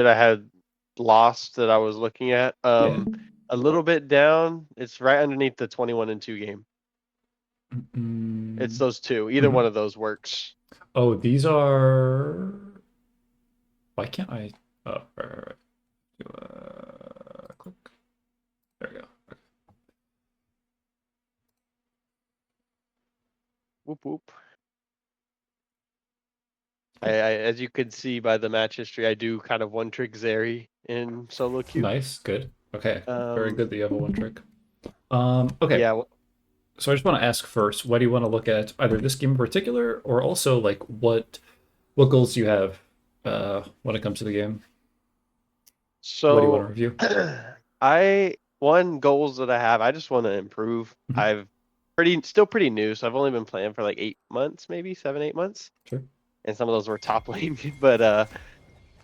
that I had lost that I was looking at. Yeah. A little bit down. It's right underneath the 21-2 game. It's Mm, those two. Either mhm. one of those works. Oh, these are. Why can't I? Oh, right. Click. There we go. Whoop whoop. As you can see by the match history, I do kind of one trick Zeri in solo queue. Nice, good. Okay, very Um, good that you have a one trick. Okay. yeah, So I just want to ask first, why do you want to look at either this game in particular, or also like what goals do you have when it comes to the game? What do you want to so review? one goals that I have, I just want to improve. Mhm. I've still pretty new, so I've only been playing for like 8 months, maybe 7, 8 months, Sure. and some of those were top lane. But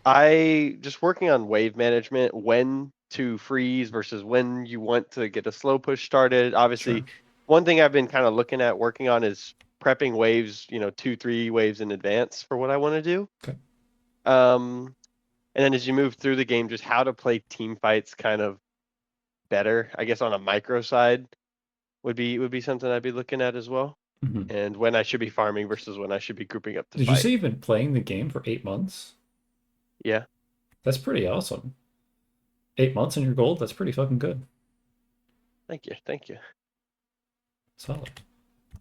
I just working on wave management, when to freeze versus when you want to get a slow push started. Sure. Obviously, one thing I've been kind of looking at working on is prepping waves, 2, 3 waves in advance for what I want to do. Okay. Um, and then as you move through the game, just how to play team fights kind of better, I guess on a micro side would be something I'd be looking at as well. Mhm. And when I should be farming versus when I should be grouping up to Did you fight. say you've been playing the game for 8 months? Yeah, That's pretty awesome. 8 months in your gold? That's pretty fucking good. thank you, thank you. Solid.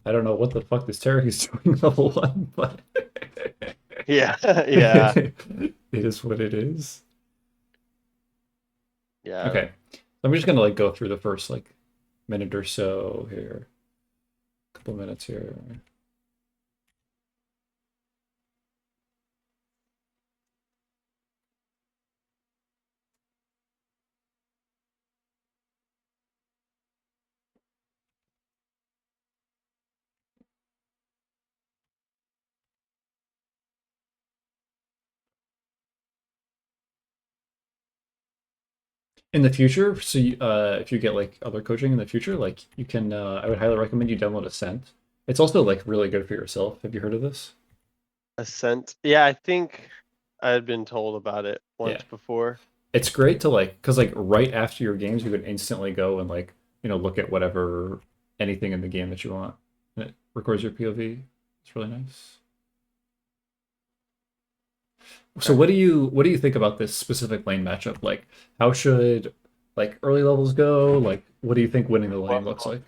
I don't know what the fuck this Terry is doing level one, but Yeah, yeah, it is what it is. yeah. Okay. I'm just gonna like go through the first like minute or so here. Couple minutes here. In the future, so if you get like other coaching in the future, like you can, I would highly recommend you download Ascent. It's also like really good for yourself. Have you heard of this? Ascent. Yeah, I think I had been told about it Yeah, once before. it's great to like, cause like right after your games, you can instantly go and like look at whatever anything in the game that you want, and it records your POV. It's really nice. So Okay. what do you think about this specific lane matchup? Like, how should like early levels go? Like, what do you think winning the lane looks Well, like?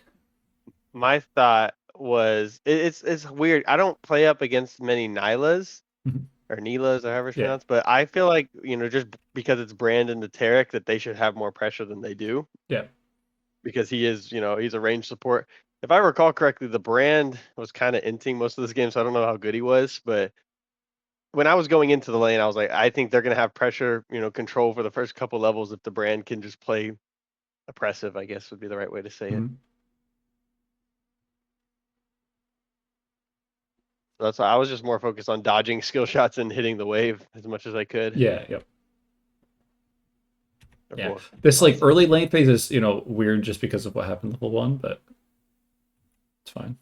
my thought was it's weird. I don't play up against many Nylas Mhm. or Neelas or however it's Yeah, pronounced, but I feel like, just because it's Brandon the Tarek that they should have more pressure than they do yeah. because he is, he's a range support. If I recall correctly, the brand was kind of inting most of this game, so I don't know how good he was, but when I was going into the lane, I was like, I think they're gonna have pressure, control for the first couple levels if the brand can just play oppressive, I guess would be the right way to say it. Mhm. So that's why I was just more focused on dodging skill shots and hitting the wave as much as I could, Yeah, yep. or Yeah. both, This like honestly. early lane phase is, weird just because of what happened level one, but it's fine.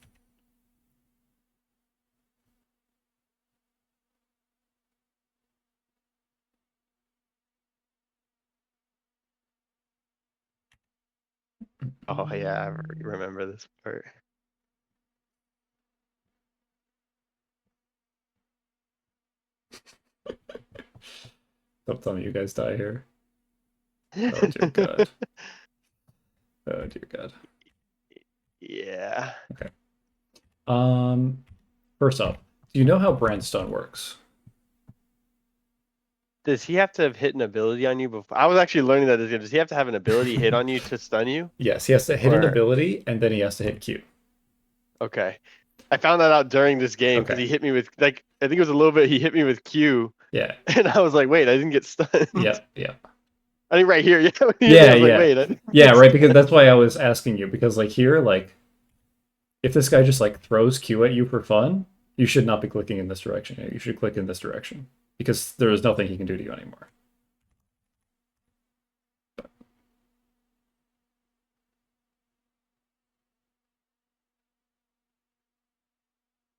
Oh yeah, I remember this part. Don't tell me you guys die here. Oh dear God. Oh dear God. Yeah. Okay. Um, First off, do you know how Brandstone works? Does he have to have hit an ability on you before? I was actually learning that this game. Does he have to have an ability hit on you to stun you? Yes, he has to hit an Or ability and then he has to hit Q. okay. I found that out during this game because Okay. he hit me with, like, I think it was a little bit, he hit me with Q Yeah. and I was like, wait, I didn't get stunned. Yeah. Yeah. I think right here, yeah, when he hit me, I Yeah. was like, Yeah. wait, I didn't Yeah. get Right. Because stunned. that's why I was asking you because like here, like if this guy just like throws Q at you for fun, you should not be clicking in this direction. You should click in this direction because there is nothing he can do to you anymore.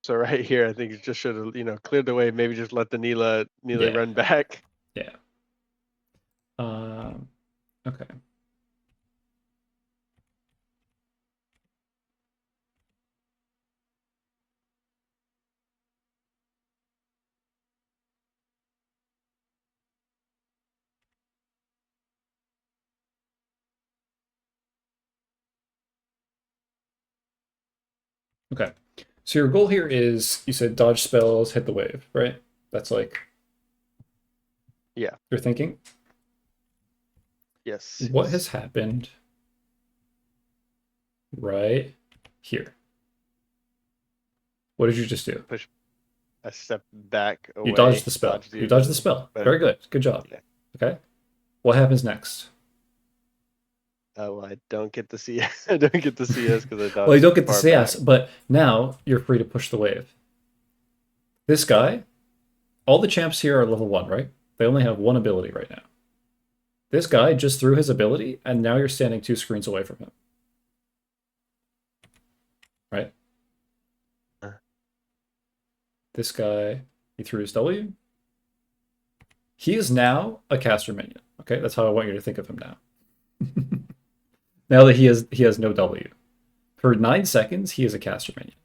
So right here, I think it just should have, cleared the way. Maybe just let the Neela Yeah. run back. Yeah. Okay. Okay. So your goal here is, you said dodge spells, hit the wave, right? That's like Yeah. you're thinking. Yes. What has Yes. happened right here? What did you just do? Push a step back You dodged away. the spell. Dodge the You dodged the ability. spell. But Very good. Good job. yeah. Okay. What happens next? Well, I don't get to see. I don't get to see us because I Well, you dodged don't get to far see us, back. but now you're free to push the wave. This guy, all the champs here are level 1, right? They only have one ability right now. This guy just threw his ability, and now you're standing 2 screens away from him. Right? Uh, This guy, he threw his W. He is now a caster minion. Okay, that's how I want you to think of him now. Now that he has no W. For 9 seconds, he is a caster minion.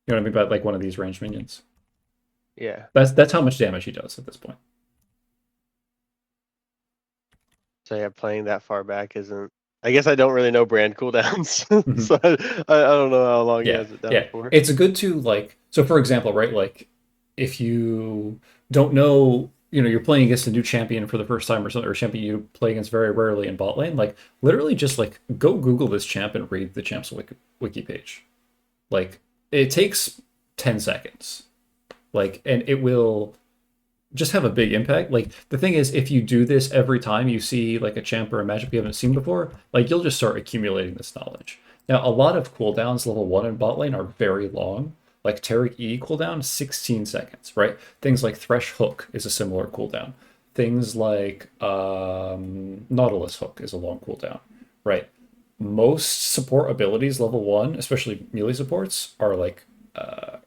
You know what I mean? About like one of these ranged minions. Yeah. That's how much damage he does at this point. So yeah, playing that far back isn't. I guess I don't really know brand cooldowns, Mhm. so I don't know how long he Yeah, has it down yeah. for. It's good to like. So for example, right? Like, if you don't know, you're playing against a new champion for the first time or something, or a champion you play against very rarely in bot lane. Like, literally, just like go Google this champ and read the champ's wiki page. Like, it takes 10 seconds. Like, and it will just have a big impact. Like, the thing is, if you do this every time you see like a champ or a magic you haven't seen before, like you'll just start accumulating this knowledge. Now, a lot of cooldowns level 1 in bot lane are very long. Like Taric E cooldown 16 seconds, right? Things like Thresh Hook is a similar cooldown. Things like Nautilus Hook is a long cooldown, right? Most support abilities level 1, especially melee supports, are like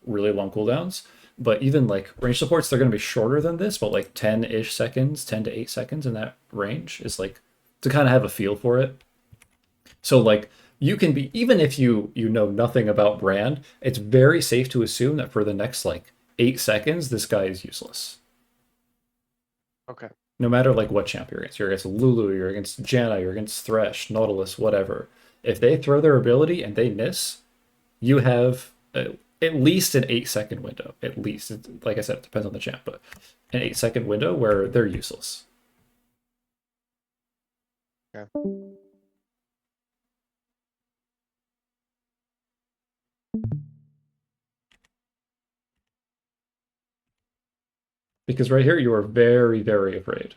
really long cooldowns. But even like range supports, they're going to be shorter than this, but like 10-ish seconds, 10 to 8 seconds in that range is like to kind of have a feel for it. So like you can be, even if you know nothing about brand, it's very safe to assume that for the next like 8 seconds, this guy is useless. Okay. No matter like what champ you're against. You're against Lulu, you're against Janna, you're against Thresh, Nautilus, whatever. If they throw their ability and they miss, you have at least an 8 second window. At least, like I said, it depends on the champ, but an 8 second window where they're useless. Yeah. Because right here, you are very, very afraid.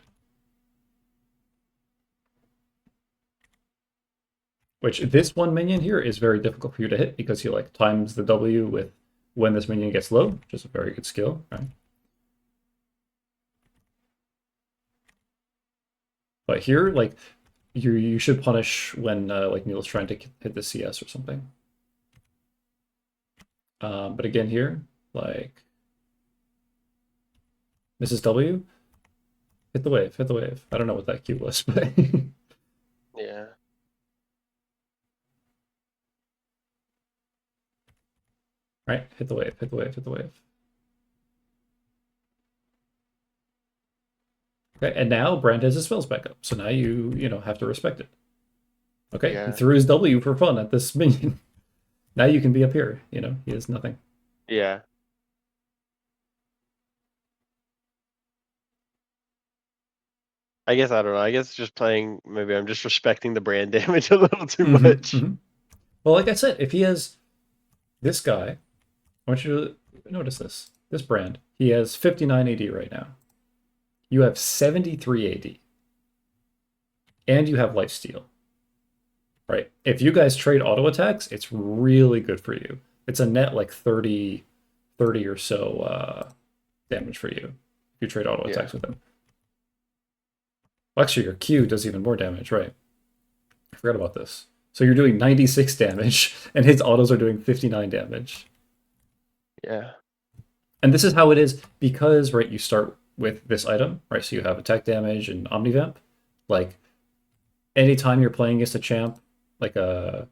Which this one minion here is very difficult for you to hit because he like times the W with when this minion gets low, which is a very good skill, right? But here, like you should punish when like Neil's trying to hit the CS or something. But again here, like Mrs. W, hit the wave, hit the wave. I don't know what that cue was, but Yeah. right, hit the wave, hit the wave, hit the wave. Okay, and now Brand has his spells back up, so now you have to respect it. Okay, he Yeah. threw his W for fun at this minion. Now you can be up here. He has nothing. Yeah. I guess I don't know. I guess just playing. Maybe I'm just respecting the brand damage a little too much. Well, like I said, if he has this guy, I want you to notice this. This Brand, he has 59 AD right now. You have 73 AD. And you have lifesteal. Right? If you guys trade auto attacks, it's really good for you. It's a net like 30 or so damage for you if you trade auto attacks with him. Well, actually, your Q does even more damage, right? I forgot about this. So you're doing 96 damage, and his autos are doing 59 damage. Yeah. And this is how it is because, right, you start with this item, right? So you have attack damage and omnivamp. Like anytime you're playing against a champ, like a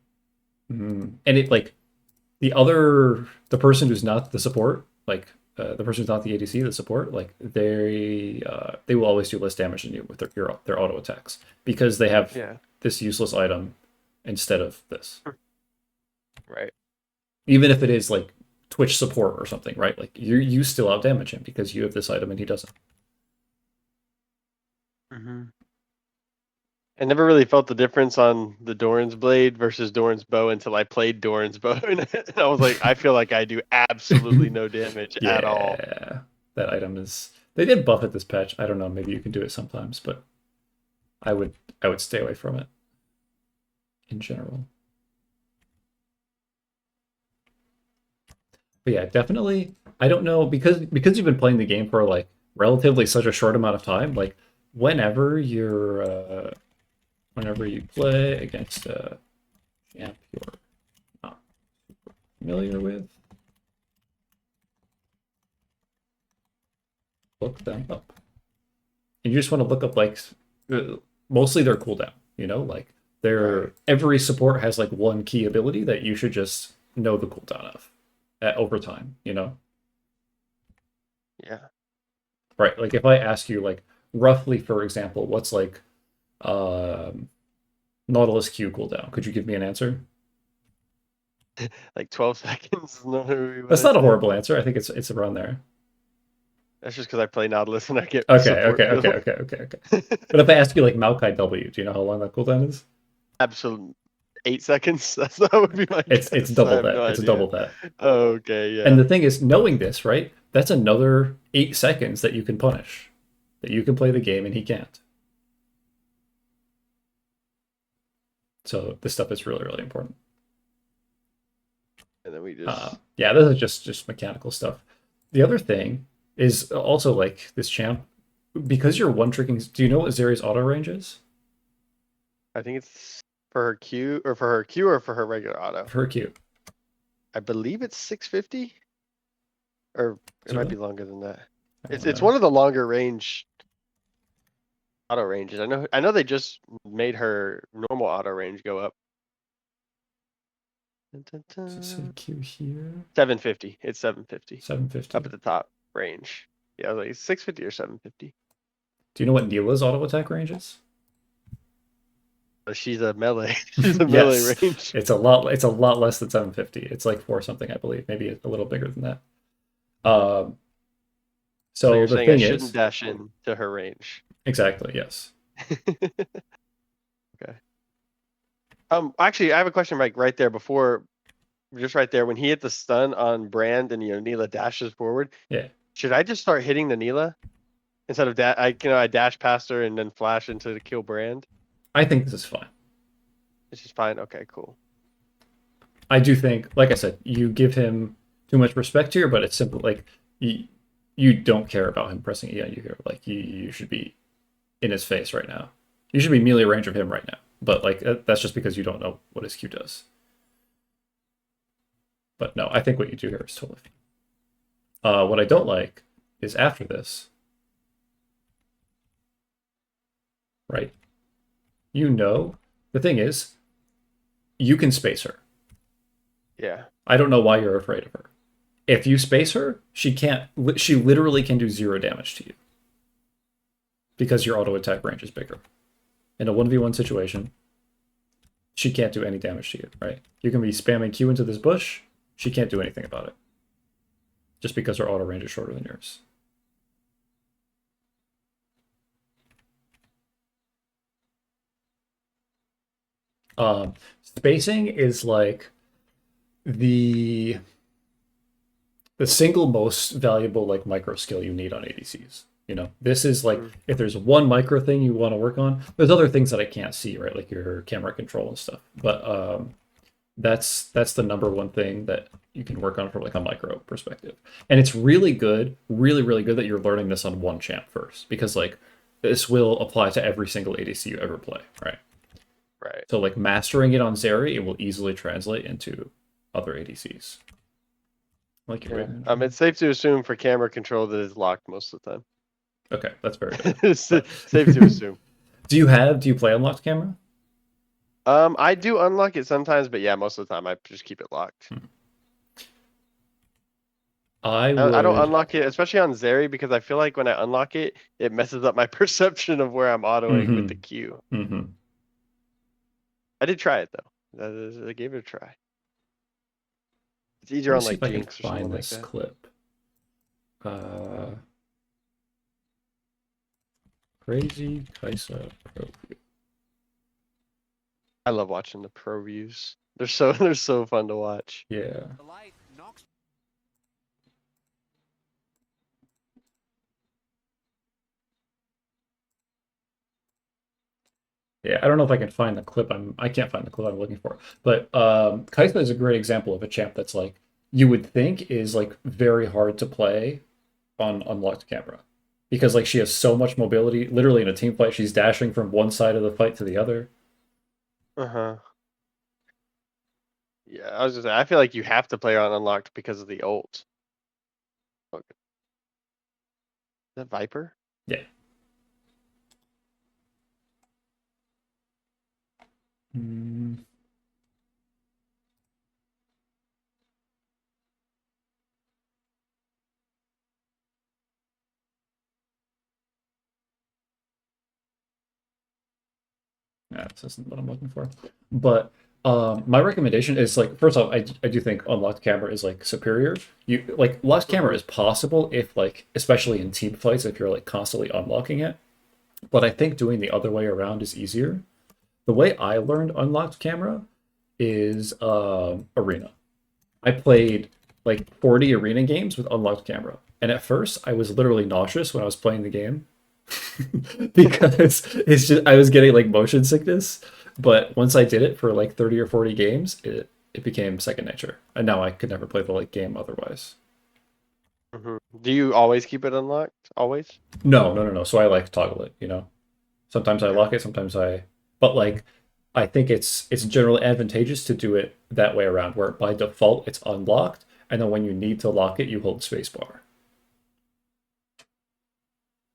and it like the person who's not the support, like the person who's not the ADC, the support, like they will always do less damage than you with their auto attacks because they have Yeah. this useless item instead of this. Right. Even if it is like Twitch support or something, right? Like you still out damage him because you have this item and he doesn't. I never really felt the difference on the Doran's blade versus Doran's bow until I played Doran's bow, and I was like, I feel like I do absolutely no damage at all. Yeah, that item is. They did buff it this patch. I don't know. Maybe you can do it sometimes, but I would stay away from it in general. But yeah, definitely. I don't know because you've been playing the game for like relatively such a short amount of time. Like whenever you play against a champ you're not super familiar with, look them up. And you just want to look up like mostly their cooldown. You know, like every support has like one key ability that you should just know the cooldown of over time. You know. Yeah. Right. Like if I ask you like roughly, for example, what's like Nautilus Q cooldown, could you give me an answer? Like 12 seconds is not really what That's I not a say. horrible answer. I think it's around there. That's just because I play Nautilus and I get Okay, support okay, okay, build. okay, okay, okay. But if I ask you like Maokai W, do you know how long that cooldown is? Absolute 8 seconds. That would be my It's guess. I double have no that. It's idea. double that. Okay, And yeah. the thing is, knowing this, right? That's another 8 seconds that you can punish. That you can play the game and he can't. So this stuff is really, really important. And then we just Yeah, this is just mechanical stuff. The other thing is also like this champ, because you're one tricking. Do you know what Zeri's auto range is? I think it's for her Q or for her Q or for her regular auto. For her Q. I believe it's 650, or it might Really? be longer than that. I don't It's know. one of the longer range auto ranges. I know they just made her normal auto range go up. Dun, dun, Does it say dun. Q here? 750. It's 750 750. up at the top range. Yeah, like 650 or 750. Do you know what Neela's auto attack range is? But she's a melee. She's a melee Yes. range. It's a lot less than 750. It's like 4 something, I believe. Maybe a little bigger than that. Um So so you're the saying I thing shouldn't is, dash in to her range. exactly, yes. Okay. Actually, I have a question right there before, just right there when he hit the stun on Brand and Neela dashes forward. Yeah. Should I just start hitting the Neela instead of I dash past her and then flash into the kill Brand? I think this is fine. It's just fine. Okay, cool. I do think, like I said, you give him too much respect here, but it's simple. Like you don't care about him pressing E on you here. Like you should be in his face right now. You should be melee range of him right now. But like that's just because you don't know what his Q does. But no, I think what you do here is totally fine. What I don't like is after this, right? You know, the thing is, you can space her. Yeah. I don't know why you're afraid of her. If you space her, she can't. She literally can do 0 damage to you because your auto attack range is bigger. In a 1v1 situation, she can't do any damage to you, right? You can be spamming Q into this bush, she can't do anything about it. Just because her auto range is shorter than yours. Spacing is like the single most valuable like micro skill you need on ADCs. You know, this is like if there's one micro thing you want to work on, there's other things that I can't see, right? Like your camera control and stuff. But that's the number one thing that you can work on from like a micro perspective. And it's really good, really, really good that you're learning this on one champ first, because like this will apply to every single ADC you ever play, right? Right. So like mastering it on Zeri, it will easily translate into other ADCs. Like Yeah. It's safe to assume for camera control that it's locked most of the time. Okay, that's very good. But Safe to assume. do you play unlocked camera? I do unlock it sometimes, but yeah, most of the time I just keep it locked. I I don't would. unlock it, especially on Zeri, because I feel like when I unlock it, it messes up my perception of where I'm autoing with the Mm-hmm. Q. Mm-hmm. I did try it though. I gave it a try. It's Let easier me on see like if I can Jinx or find someone like this that. clip. Crazy Kaisa Pro. I love watching the pro views. They're so fun to watch. Yeah. Yeah, I don't know if I can find the clip. I can't find the clip I'm looking for. But Kaisa is a great example of a champ that's like you would think is like very hard to play on unlocked camera. Because like she has so much mobility. Literally in a team fight, she's dashing from one side of the fight to the other. Uh-huh. Yeah, I was just I feel like you have to play her on unlocked because of the ult. Okay. Is that Viper? Yeah. Mm, yeah, this isn't what I'm looking for. But my recommendation is like first off, I do think unlocked camera is like superior. You like locked camera Mm-hmm. is possible if like especially in team fights if you're like constantly unlocking it. But I think doing the other way around is easier. The way I learned unlocked camera is arena. I played like 40 arena games with unlocked camera. And at first I was literally nauseous when I was playing the game because it's just I was getting like motion sickness. But once I did it for like 30 or 40 games, it became second nature. And now I could never play the like game otherwise. Mm-hmm. Do you always keep it unlocked? Always? No, no, no, no. So I like toggle it, you know. Sometimes I Okay. lock it, sometimes I but like I think it's generally advantageous to do it that way around where by default it's unlocked and then when you need to lock it you hold spacebar.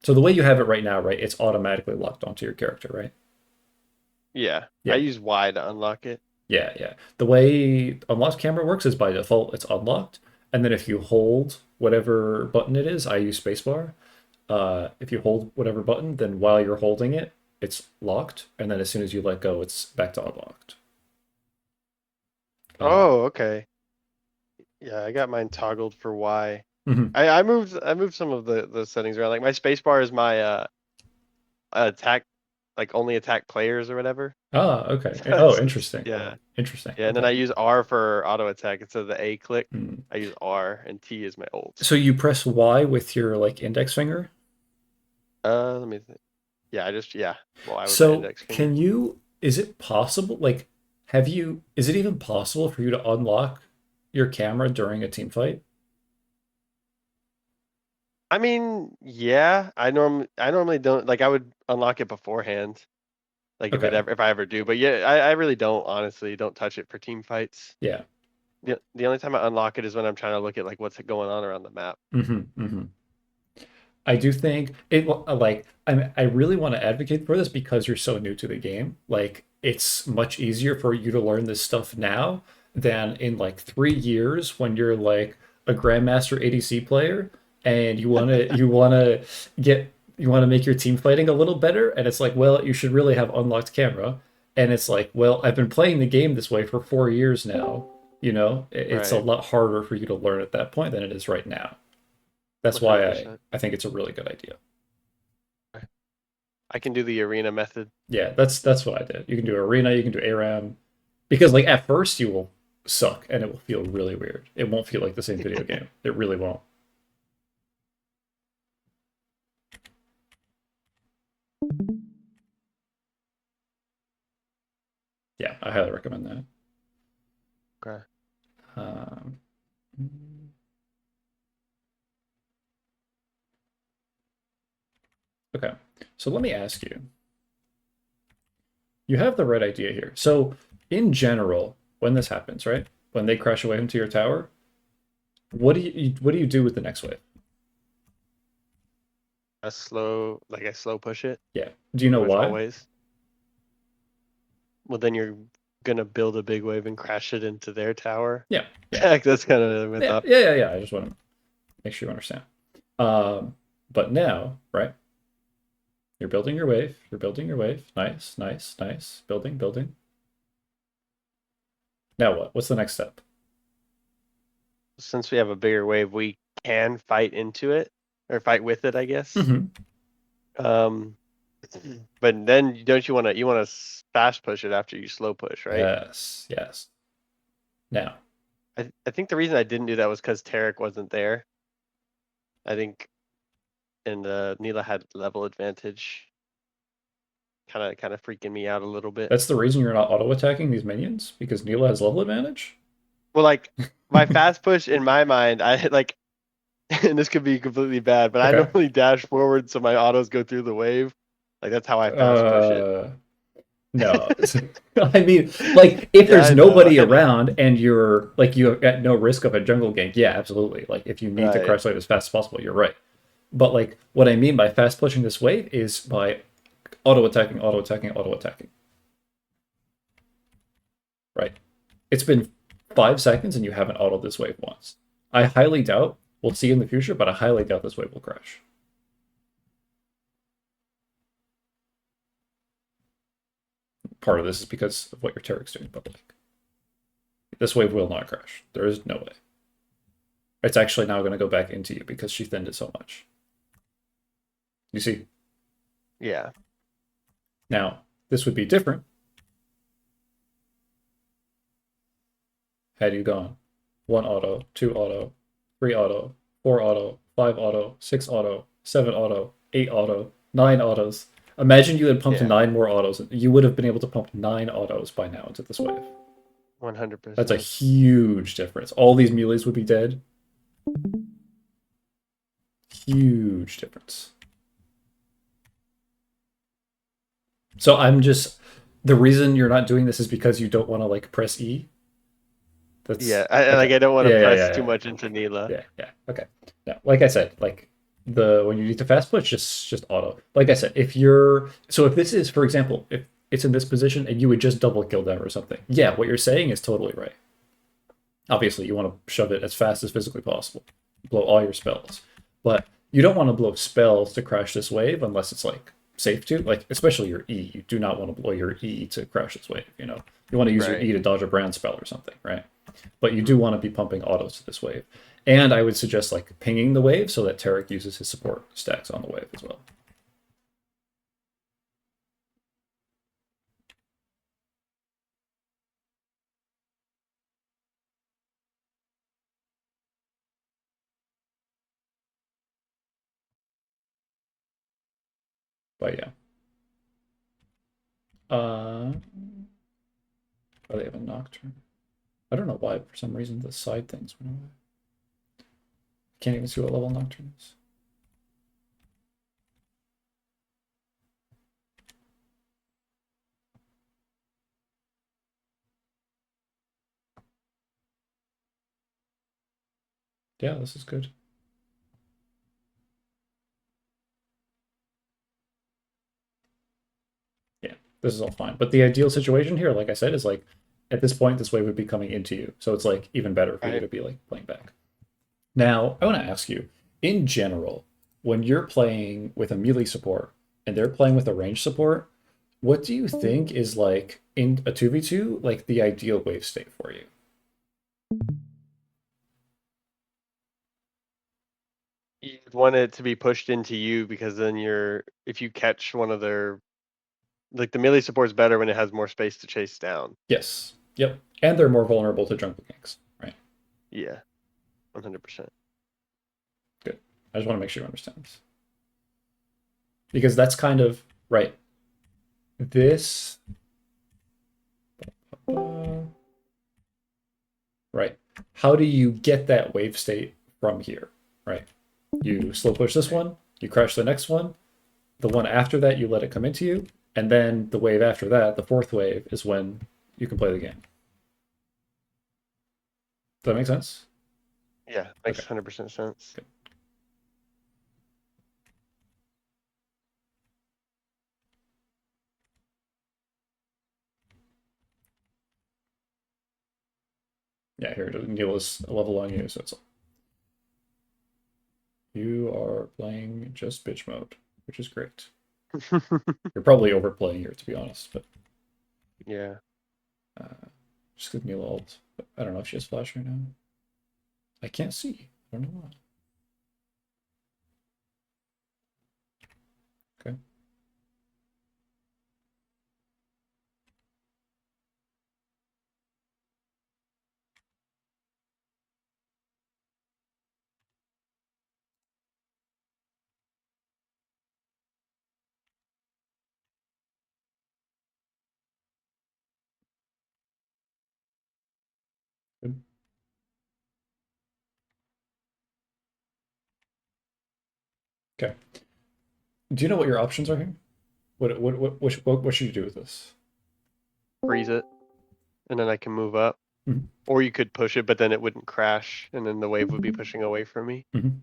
So the way you have it right now, right, it's automatically locked onto your character, right? Yeah. I Yeah. use Y to unlock it. Yeah, yeah. The way unlocked camera works is by default it's unlocked and then if you hold whatever button it is, I use spacebar. If you hold whatever button, then while you're holding it, it's locked, and then as soon as you let go, it's back to unlocked. Oh, okay. Yeah, I got mine toggled for Y. Mhm. I moved some of the settings around. Like my spacebar is my attack, like only attack players or whatever. Ah, okay. Oh, It's interesting. yeah. Interesting. Yeah, and then Okay. I use R for auto attack instead of the A click. Hmm. I use R and T is my ult. So you press Y with your like index finger. Let me think. Yeah, yeah. Well, I with my So index can finger. you, is it possible, like, is it even possible for you to unlock your camera during a team fight? I mean, yeah, I normally don't like I would unlock it beforehand, like Okay. if I ever do. But yeah, I really don't honestly don't touch it for team fights. Yeah. The only time I unlock it is when I'm trying to look at like what's going on around the map. Mm-hmm. I do think it like I really want to advocate for this because you're so new to the game. Like it's much easier for you to learn this stuff now than in like 3 years when you're like a grandmaster ADC player and you want to make your team fighting a little better and it's like, well, you should really have unlocked camera. And it's like, well, I've been playing the game this way for 4 years now. You know, it's a Right, lot harder for you to learn at that point than it is right now. That's why 100%. I think it's a really good idea. I can do the arena method. Yeah, that's what I did. You can do arena, you can do ARAM, because like at first you will suck and it will feel really weird. It won't feel like the same video game. It really won't. Yeah, I highly recommend that. Okay. Um, okay, so let me ask you. You have the right idea here. So in general, when this happens, right? When they crash away into your tower, what do you do with the next wave? I slow push it Yeah. Do you know pretty much why? always. Well, then you're gonna build a big wave and crash it into their tower. Yeah. Yeah. Heck, that's kind of my Yeah. thought. Yeah. Yeah. Yeah. I just want to make sure you understand. But now, right? You're building your wave. You're building your wave. Nice. Nice. Nice. Building. Building. Now what? What's the next step? Since we have a bigger wave, we can fight into it or fight with it, I guess. Mm-hmm. Um, but then don't you want to fast push it after you slow push, right? Yes. Yes. Now, I think the reason I didn't do that was because Tarek wasn't there. I think, and Neela had level advantage, kind of freaking me out a little bit. that's the reason you're not auto attacking these minions because Neela has level advantage. Well, like my fast push in my mind, I like, and this could be completely bad, but I Okay. normally dash forward so my autos go through the wave. Like that's how I fast push it. Uh, no. I mean, like, if Yeah, there's I know, nobody I know. around and you're like you're at no risk of a jungle gank, yeah, absolutely. Like, if you need to Right. crush wave as fast as possible, you're right. But like, what I mean by fast pushing this wave is by auto attacking, auto attacking, auto attacking. Right? It's been 5 seconds and you haven't autoed this wave once. I highly doubt we'll see in the future, but I highly doubt this wave will crash. Part of this is because of what your Tarek's doing, but like, this wave will not crash. There is no way. It's actually now going to go back into you because she thinned it so much. You see? Yeah. Now, this would be different had you gone 1 auto, 2 auto, 3 auto, 4 auto, 5 auto, 6 auto, 7 auto, 8 auto, 9 autos. Imagine you had pumped Yeah. 9 more autos. You would have been able to pump 9 autos by now into this wave. That's a 100%. huge difference. All these melees would be dead. Huge difference. So I'm just the reason you're not doing this is because you don't want to like press E. Yeah. That's Like okay. I don't want to Yeah, yeah, press yeah, too yeah, much into Neela. yeah, yeah. Okay. Now, like I said, like the when you need to fast push, just auto. Like I said, if this is, for example, if it's in this position and you would just double kill them or something, yeah, what you're saying is totally right. Obviously, you want to shove it as fast as physically possible, blow all your spells, but you don't want to blow spells to crash this wave unless it's like safe to, like especially your E. You do not want to blow your E to crash this wave. You want to use your Right. E to dodge a brand spell or something, right? But you do Mhm. want to be pumping autos to this wave. And I would suggest like pinging the wave so that Tarek uses his support stacks on the wave as well. But yeah. Oh, they have a Nocturne. I don't know why, for some reason, the side things went away. Can't even see what level Nocturne is. Yeah, this is good. Yeah, this is all fine. But the ideal situation here, like I said, is like at this point, this wave would be coming into you. So it's like even better for you Right. to be like playing back. Now, I want to ask you, in general, when you're playing with a melee support and they're playing with a range support, what do you think is like in a 2v2, like the ideal wave state for you? You'd want it to be pushed into you because then if you catch one of their, like the melee support's better when it has more space to chase down. Yes. Yep. And they're more vulnerable to jungle ganks, right? Yeah. 100%. Good. I just want to make sure you understand this. Because that's kind of right. This right. How do you get that wave state from here? Right. You slow push this one, you crash the next one, the one after that you let it come into you, and then the wave after that, the fourth wave, is when you can play the game. Does that make sense? Yeah, Okay. makes 100% sense. Good. Yeah, here, Neil is a level on you, so it's you are playing just bitch mode, which is great. You're probably overplaying here, to be honest, but Yeah. just give Neil ult. But I don't know if she has flash right now. I can't see. I don't know why. Okay. Good. Okay. Do you know what your options are here? What should you do with this? Freeze it, and then I can move up. Mhm. Or you could push it, but then it wouldn't crash, and then the wave would be pushing away from me. Mhm.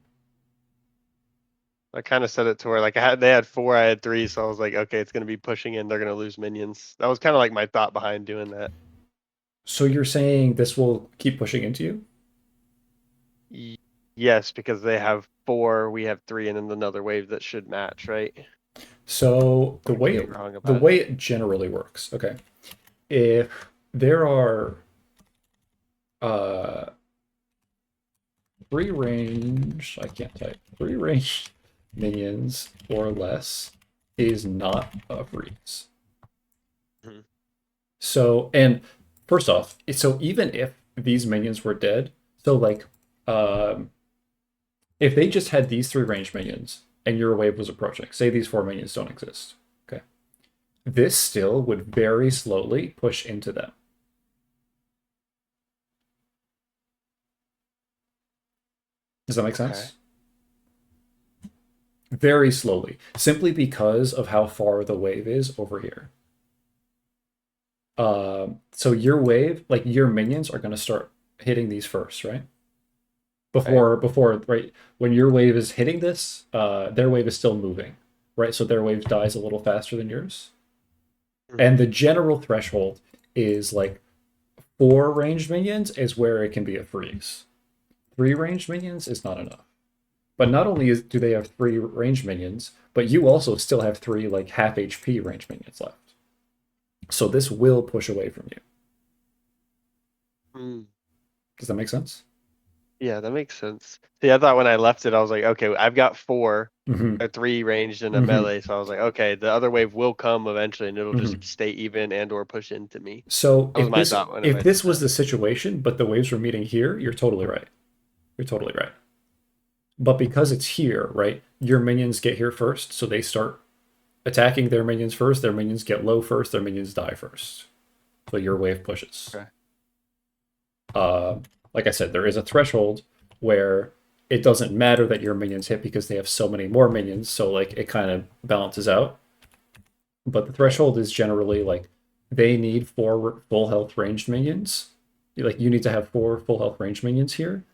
I kind of set it to where like they had 4, I had 3, so I was like, okay, it's gonna be pushing in, they're gonna lose minions. That was kind of like my thought behind doing that. So you're saying this will keep pushing into you? Yes, because they have 4, we have 3, and then another wave that should match, right? So I could be wrong the about it. way it generally works, okay. If there are uh free range, I can't type, free range minions or less is not a freeze. Mhm. So, and first off, so even if these minions were dead, so like, um, if they just had these 3 ranged minions and your wave was approaching, say these 4 minions don't exist, okay, this still would very slowly push into them. Does that make Okay. sense? Very slowly, simply because of how far the wave is over here. So your wave, like your minions, are going to start hitting these first, right? Right. Before, right? When your wave is hitting this, their wave is still moving, right? So their wave dies a little faster than yours. And Hmm. the general threshold is like 4 ranged minions is where it can be a freeze. 3 ranged minions is not enough. But not only do they have 3 ranged minions, but you also still have 3 like half HP ranged minions left. So this will push away from you. Mm. Does that make sense? Yeah, that makes sense. See, I thought when I left it, I was like, okay, I've got 4 Mm-hmm. or 3 ranged in a Mm-hmm. melee, so I was like, okay, the other wave will come eventually, and it'll just Mm-hmm. stay even and or push into me. So That was my thought whenever if I did this was that. the situation, but the waves were meeting here, you're totally right. You're totally right. But because it's here, right, your minions get here first, so they start attacking their minions first. Their minions get low first. Their minions die first. So your wave pushes. Okay. Uh, like I said, there is a threshold where it doesn't matter that your minions hit because they have so many more minions. So like it kind of balances out. But the Right. threshold is generally like they need 4 full health ranged minions. Like you need to have 4 full health ranged minions here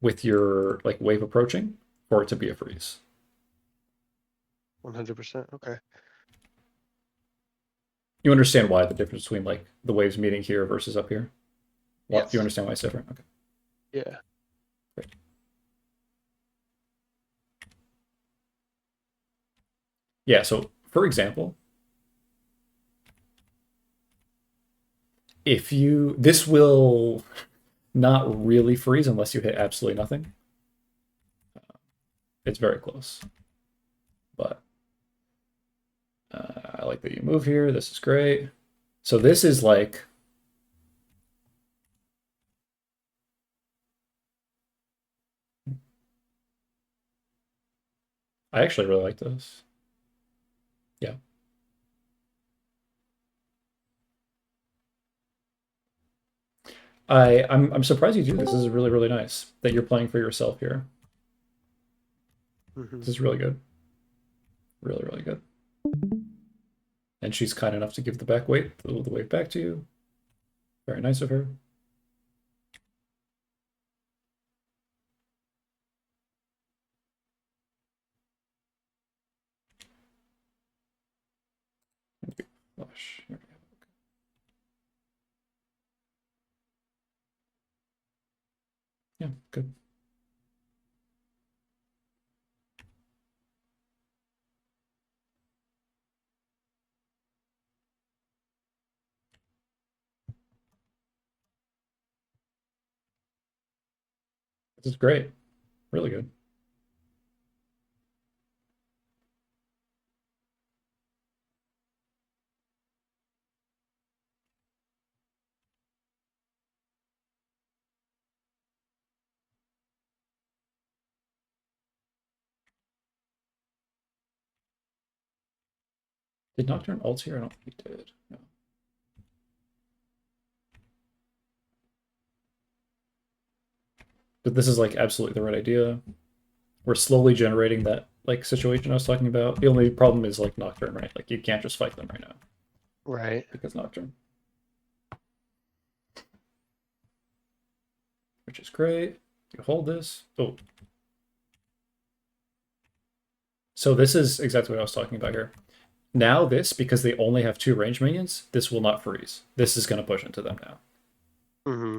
with your like wave approaching for it to be a freeze. 100%. Okay. You understand why the difference between like the waves meeting here versus up here? What you Yes. understand why it's different? Okay, Yeah. great. Yeah, so for example, if you this will not really freeze unless you hit absolutely nothing. It's very close, but I like that you move here. This is great. So this is like I actually really like this. Yeah. I'm surprised you do this. This is really, really nice that you're playing for yourself here. Hmm. This is really good. Really, really good. And she's kind enough to give the wave back to you. Very nice of her. Flush. Good. This is great. Really good. Did Nocturne ult here? I don't think he did. No. But this is like absolutely the right idea. We're slowly generating that like situation I was talking about. The only problem is like Nocturne, right? Like you can't just fight them right now Right. because Nocturne, which is great. You hold this. Oh, so this is exactly what I was talking about here. Now this, because they only have 2 range minions, this will not freeze. This is going to push into them now. Mm-hmm.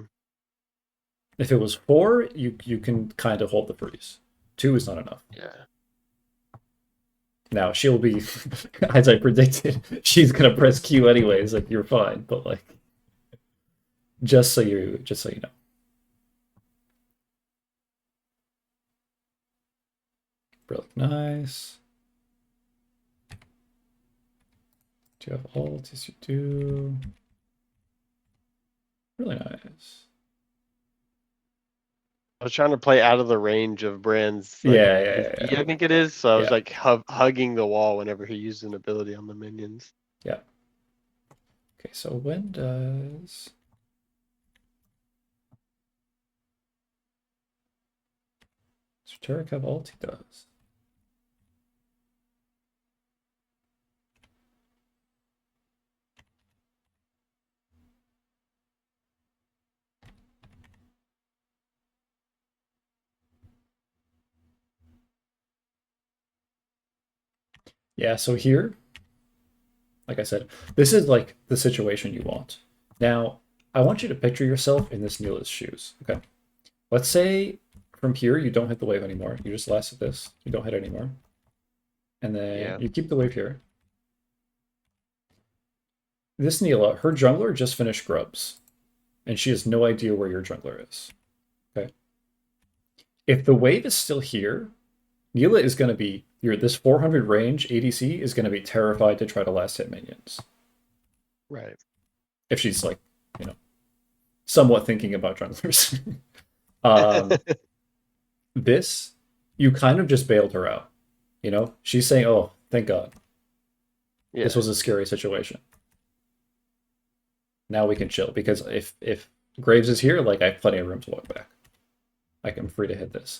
If it was 4, you can kind of hold the freeze. 2 is not enough. Yeah. Now she'll be, as I predicted, she's gonna press Q anyways. Like you're fine, but like just so you know. Really nice. Do you have ult? Yes, you do. Really nice. I was trying to play out of the range of Brand's like Yeah, his yeah, E, I think it is. So I was yeah, like hugging the wall whenever he used an ability on the minions. yeah. Okay, so when does Tarek have ult? He does. Yeah, so here, like I said, this is like the situation you want. Now, I want you to picture yourself in this Neela's shoes. Okay. Let's say from here you don't hit the wave anymore. You just last at this. You don't hit anymore. And then Yeah. you keep the wave here. This Neela, her jungler just finished Grubs, and she has no idea where your jungler is. Okay. If the wave is still here, Neela is going to be your this 400 range ADC is going to be terrified to try to last hit minions. Right. If she's like, you know, somewhat thinking about junglers. um, this, you kind of just bailed her out. You know, she's saying, "Oh, thank God, this Yeah. was a scary situation. Now we can chill." Because if Graves is here, like I have plenty of room to walk back. Like I'm free to hit this.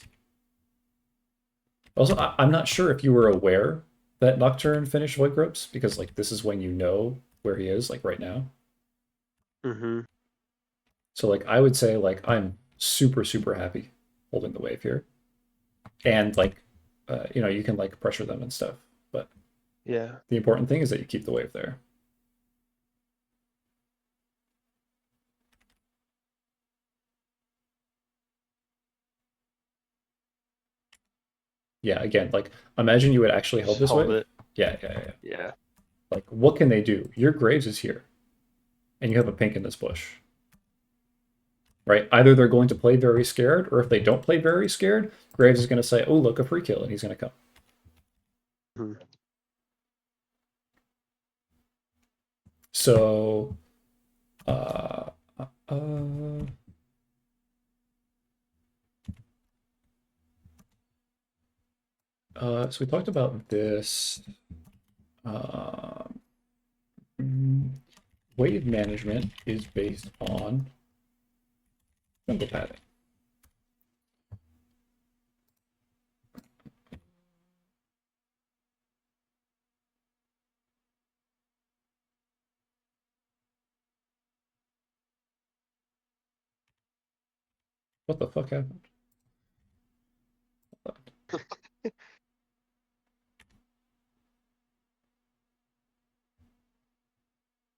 Also, I'm not sure if you were aware that Nocturne finished Void Gropes because like this is when you know where he is, like right now. Mm-hmm. So like I would say like I'm super happy holding the wave here, and like you know you can like pressure them and stuff, but Yeah. the important thing is that you keep the wave there. Yeah, again, like imagine you would actually hold Just this hold wave. it. Yeah. Yeah. Like what can they do? Your Graves is here, and you have a pink in this bush. Right? Either they're going to play very scared, or if they don't play very scared, Graves is going to say, "Oh, look, a free kill," and he's going to come. Mm-hmm. So, uh, uh, so we talked about this. Um, Wave management is based on jungle padding. What the fuck happened?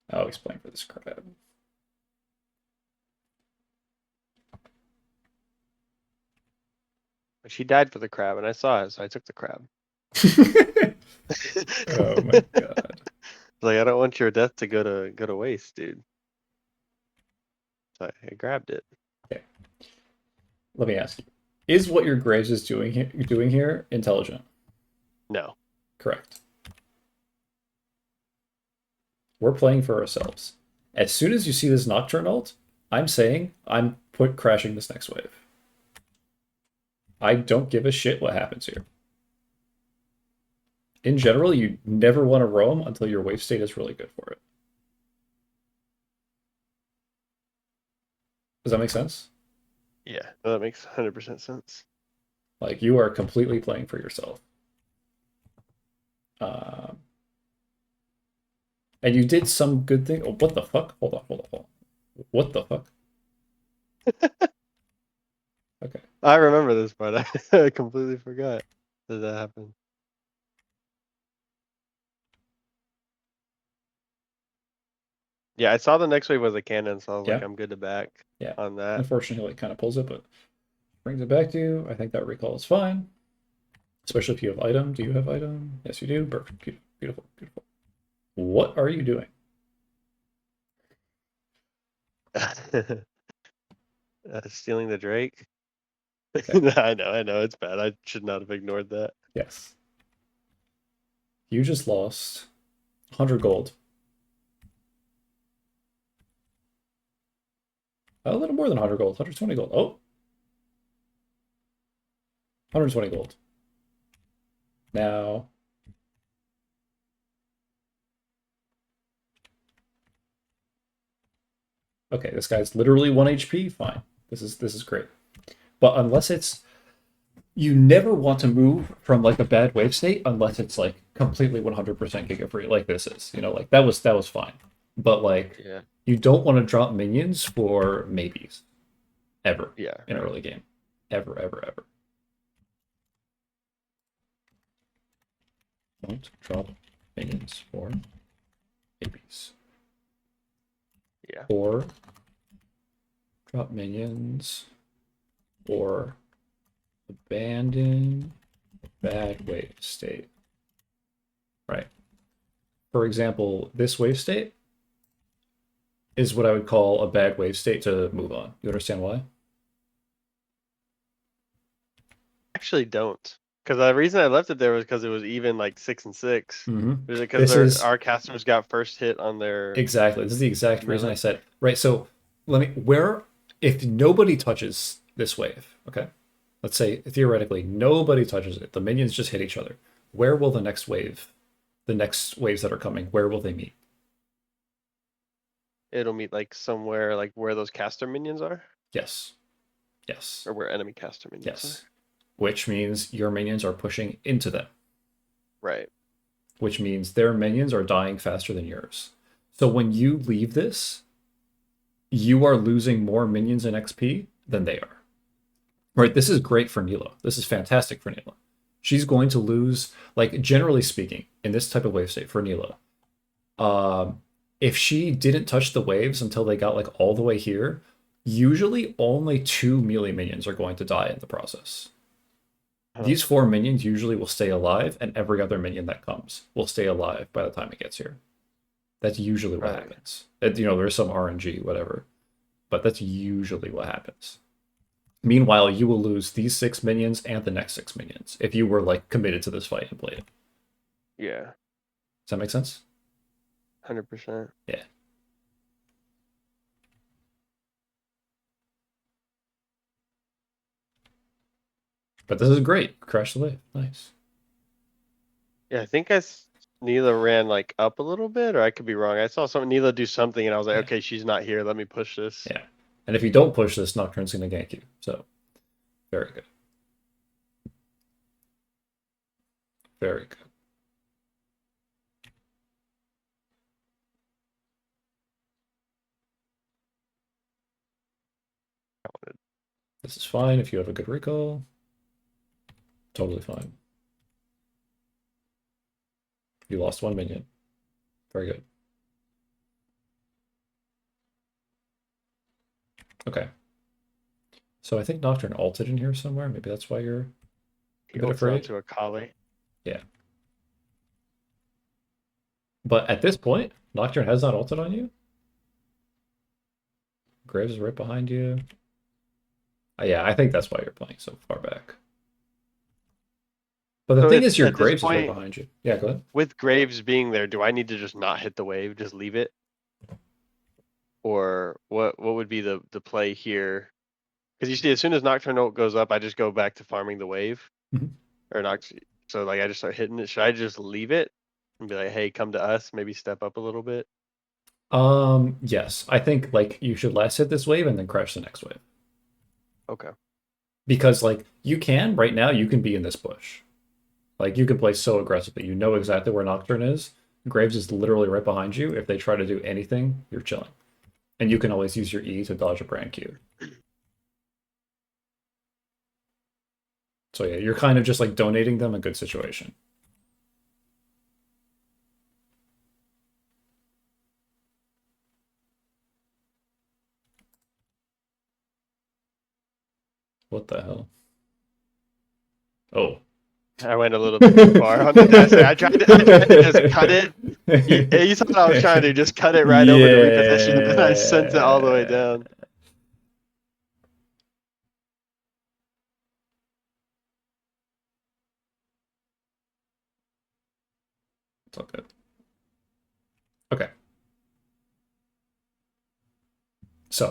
I'll explain for this crowd. She died for the crab, and I saw it, so I took the crab. Oh my god. Like, I don't want your death to go to waste, dude. So I grabbed it. Okay. Let me ask you: is what your Graves is doing here intelligent? No. Correct. We're playing for ourselves. As soon as you see this Nocturne ult, I'm saying I'm crashing this next wave. I don't give a shit what happens here. In general, you never want to roam until your wave state is really good for it. Does that make sense? Yeah, no, that makes 100% sense. Like, you are completely playing for yourself. And you did some good thing. Oh, what the fuck? Hold on. What the fuck? Okay. I remember this part. I completely forgot that happened. Yeah, I saw the next wave was a cannon, so I was like, I'm good to back on that. Unfortunately, it kind of pulls it, but brings it back to you. I think that recall is fine. Especially if you have item. Do you have item? Yes, you do. Perfect. Beautiful. What are you doing? Stealing the Drake. Okay. I know, it's bad. I should not have ignored that. Yes. You just lost 100 gold. A little more than 100 gold. 120 gold. Oh. 120 gold. Now. Okay, this guy's literally 1 HP. Fine. This is great. But unless it's, you never want to move from like a bad wave state unless it's like completely 100% giga free, like this is. You know, like that was fine. But like, you don't want to drop minions for maybes, ever. Yeah. In early game, ever. Don't drop minions for maybes. Yeah. Or drop minions or abandon bad wave state. Right. For example, this wave state is what I would call a bad wave state to move on. You understand why? Actually, don't. Because the reason I left it there was because it was even like 6 and 6. Mm-hmm. Was it because our casters got first hit on their exactly? This is the exact reason I said. Right. So if nobody touches this wave, okay? Let's say theoretically nobody touches it. The minions just hit each other. Where will the next waves that are coming, where will they meet? It'll meet like somewhere like where those caster minions are? Yes. Or where enemy caster minions are. Which means your minions are pushing into them. Right. Which means their minions are dying faster than yours. So when you leave this, you are losing more minions in XP than they are. Right, this is great for Neela. This is fantastic for Neela. She's going to lose, like, generally speaking, in this type of wave state for Neela, if she didn't touch the waves until they got, like, all the way here, usually only 2 melee minions are going to die in the process. These 4 minions usually will stay alive, and every other minion that comes will stay alive by the time it gets here. That's usually what happens. There's some RNG, whatever, but that's usually what happens. Meanwhile, you will lose these 6 minions and the next 6 minions if you were like committed to this fight and played it. Yeah. Does that make sense? 100%. Yeah. But this is great. Crash the wave. Nice. Yeah, I think Neela ran like up a little bit, or I could be wrong. I saw Neela do something, and I was like, okay, she's not here. Let me push this. Yeah. And if you don't push this, Nocturne's going to gank you. So, very good. Very good. This is fine if you have a good recall. Totally fine. You lost 1 minion. Very good. Okay. So I think Nocturne ulted in here somewhere. Maybe that's why you're a He bit ults afraid. onto a Kali. Yeah. But at this point, Nocturne has not ulted on you. Graves is right behind you. Yeah, I think that's why you're playing so far back. But the So thing is, your at this Graves is right point, behind you. Yeah, go ahead. with Graves being there, do I need to just not hit the wave, just leave it? Or what would be the play here? Because you see, as soon as Nocturne ult goes up, I just go back to farming the wave. Mhm. Or Noct so like I just start hitting it. Should I just leave it and be like, hey, come to us, maybe step up a little bit? Yes. I think like you should last hit this wave and then crash the next wave. Okay. Because like you can right now, you can be in this bush. Like you can play so aggressively. You know exactly where Nocturne is. Graves is literally right behind you. If they try to do anything, you're chilling. And you can always use your E to dodge a brand Q. So yeah, you're kind of just like donating them a good situation. What the hell? Oh. I went a little bit too far on the dash. I tried to just cut it. You saw what I was trying to do, just cut it right over the reposition, and then I sent it all the way Yeah. down. It's all good. Okay. So,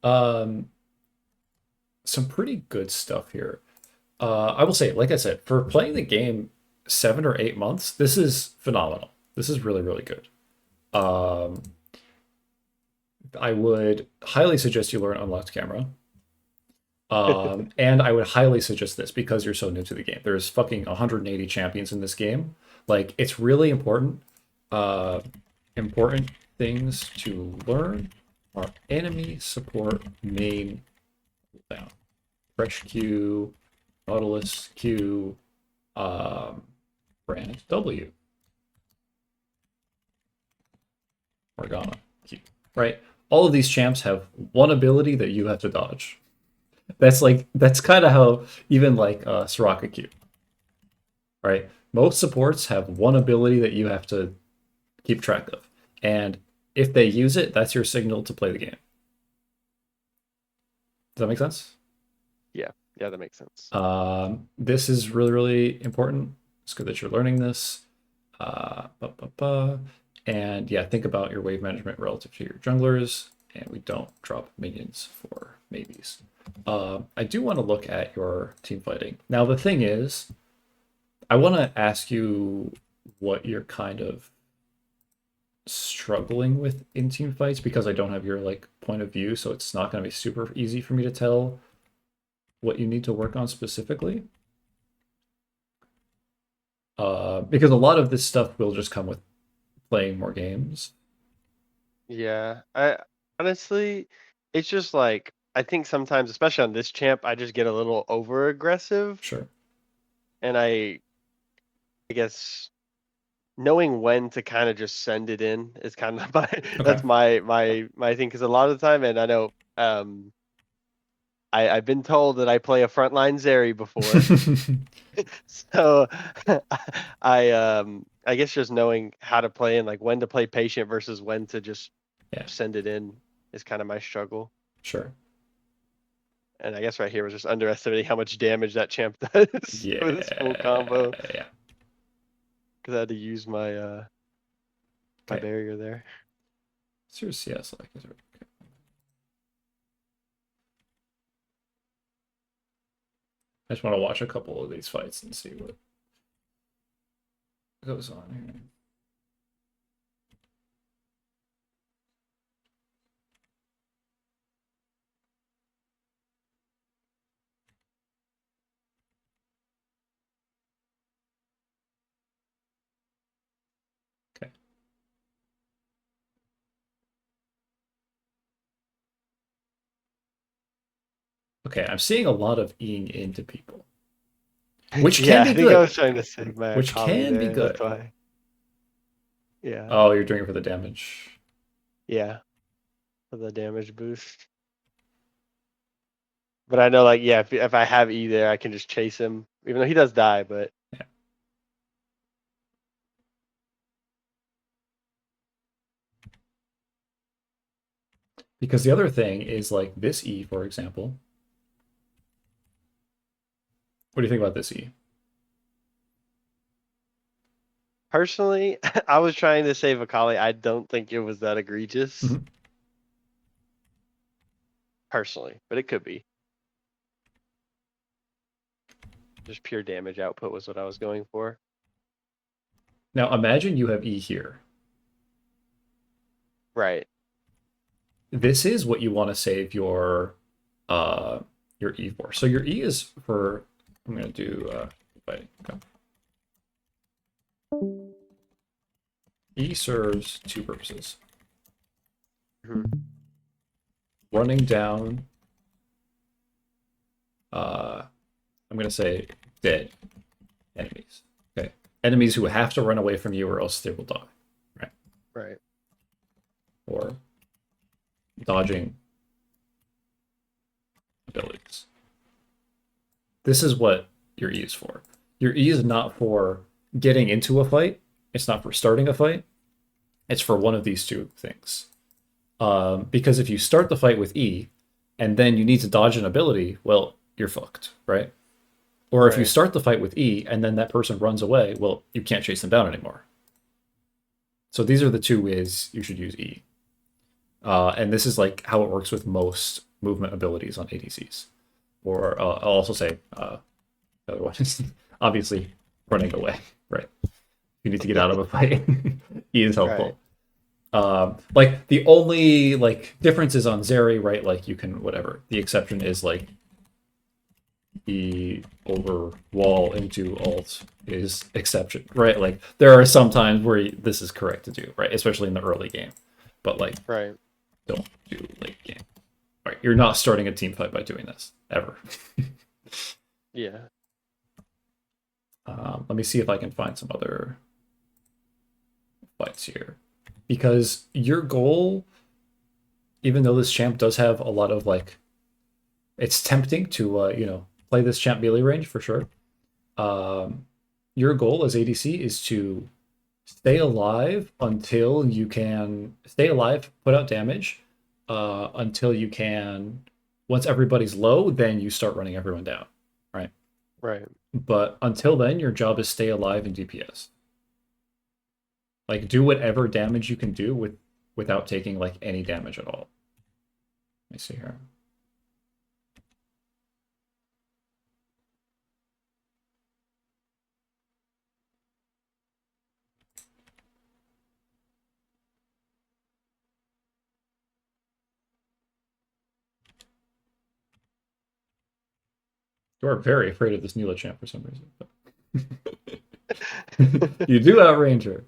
um, some pretty good stuff here. I will say, like I said, for playing the game 7 or 8 months, this is phenomenal. This is really, really good. Um, I would highly suggest you learn unlocked camera. And I would highly suggest this because you're so new to the game. There's fucking 180 champions in this game. Like, it's really important. Uh, Important things to learn are enemy support main down. Fresh Q, Nautilus Q, brand W, Morgana Q. Right? All of these champs have one ability that you have to dodge. That's kind of how even like Soraka Q, right? Most supports have one ability that you have to keep track of. And if they use it, that's your signal to play the game. Does that make sense? Yeah, that makes sense. This is really, really important. It's good that you're learning this. Ba, ba, ba. And yeah, think about your wave management relative to your junglers. And we don't drop minions for maybes. I do want to look at your team fighting. Now, the thing is, I want to ask you what you're kind of struggling with in team fights because I don't have your like point of view, so it's not going to be super easy for me to tell what you need to work on specifically. Because a lot of this stuff will just come with playing more games. Yeah, I honestly, it's just like I think sometimes, especially on this champ, I just get a little over aggressive, Sure. and I guess knowing when to kind of just send it in is kind of Okay. that's my thing. Because a lot of the time, and I know I've been told that I play a frontline Zeri before, so I guess just knowing how to play and like when to play patient versus when to just Yeah, send it in is kind of my struggle. sure. And I guess right here was just underestimating how much damage that champ does Yeah, with his full combo. yeah. Because I had to use my Okay. barrier there. What's your CS like? Okay. I just want to watch a couple of these fights and see what goes on here. Okay. Okay, I'm seeing a lot of eing into people, which can Yeah, be I think I good. was trying to save my Which Akali can be there. That's good. why. Yeah. Oh, you're doing it for the damage. Yeah. For the damage boost. But I know, like, yeah, if I have E there, I can just chase him, even though he does die. But Yeah. Because the other thing is like this E, for example. What do you think about this E? personally, I was trying to save Akali. I don't think it was that egregious, Mhm. personally, but it could be. Just pure damage output was what I was going for. Now imagine you have E here. Right. This is what you want to save uh your E for. So your E is for I'm gonna do fighting. Okay. E serves two purposes. Mhm. Running down uh I'm gonna say dead enemies. Okay. Enemies who have to run away from you or else they will die. Right. Right. Or dodging abilities. This is what your E is for. Your E is not for getting into a fight. It's not for starting a fight. It's for one of these two things. Because if you start the fight with E and then you need to dodge an ability, well, you're fucked, right? Or if you Right. start the fight with E and then that person runs away, well, you can't chase them down anymore. So these are the two ways you should use E. And this is like how it works with most movement abilities on ADCs. Or I'll also say the other one is obviously running away, right? You need to get out of a fight. E is Right. helpful. Like the only like difference is on Zeri, right? Like you can whatever. The exception is like the over wall into alt is exception, right? Like there are some times where this is correct to do, right? Especially in the early game, but like Right. don't do late game. Right? You're not starting a team fight by doing this ever. Yeah. Let me see if I can find some other fights here, because your goal, even though this champ does have a lot of like, it's tempting to play this champ melee range for sure. Um, your goal as ADC is to stay alive until you can stay alive, put out damage, until you can. Once everybody's low, then you start running everyone down, right? Right. But until then, your job is stay alive in DPS. Like do whatever damage you can do without taking like any damage at all. Let me see here. You are very afraid of this Neela champ for some reason. But you do outrange her.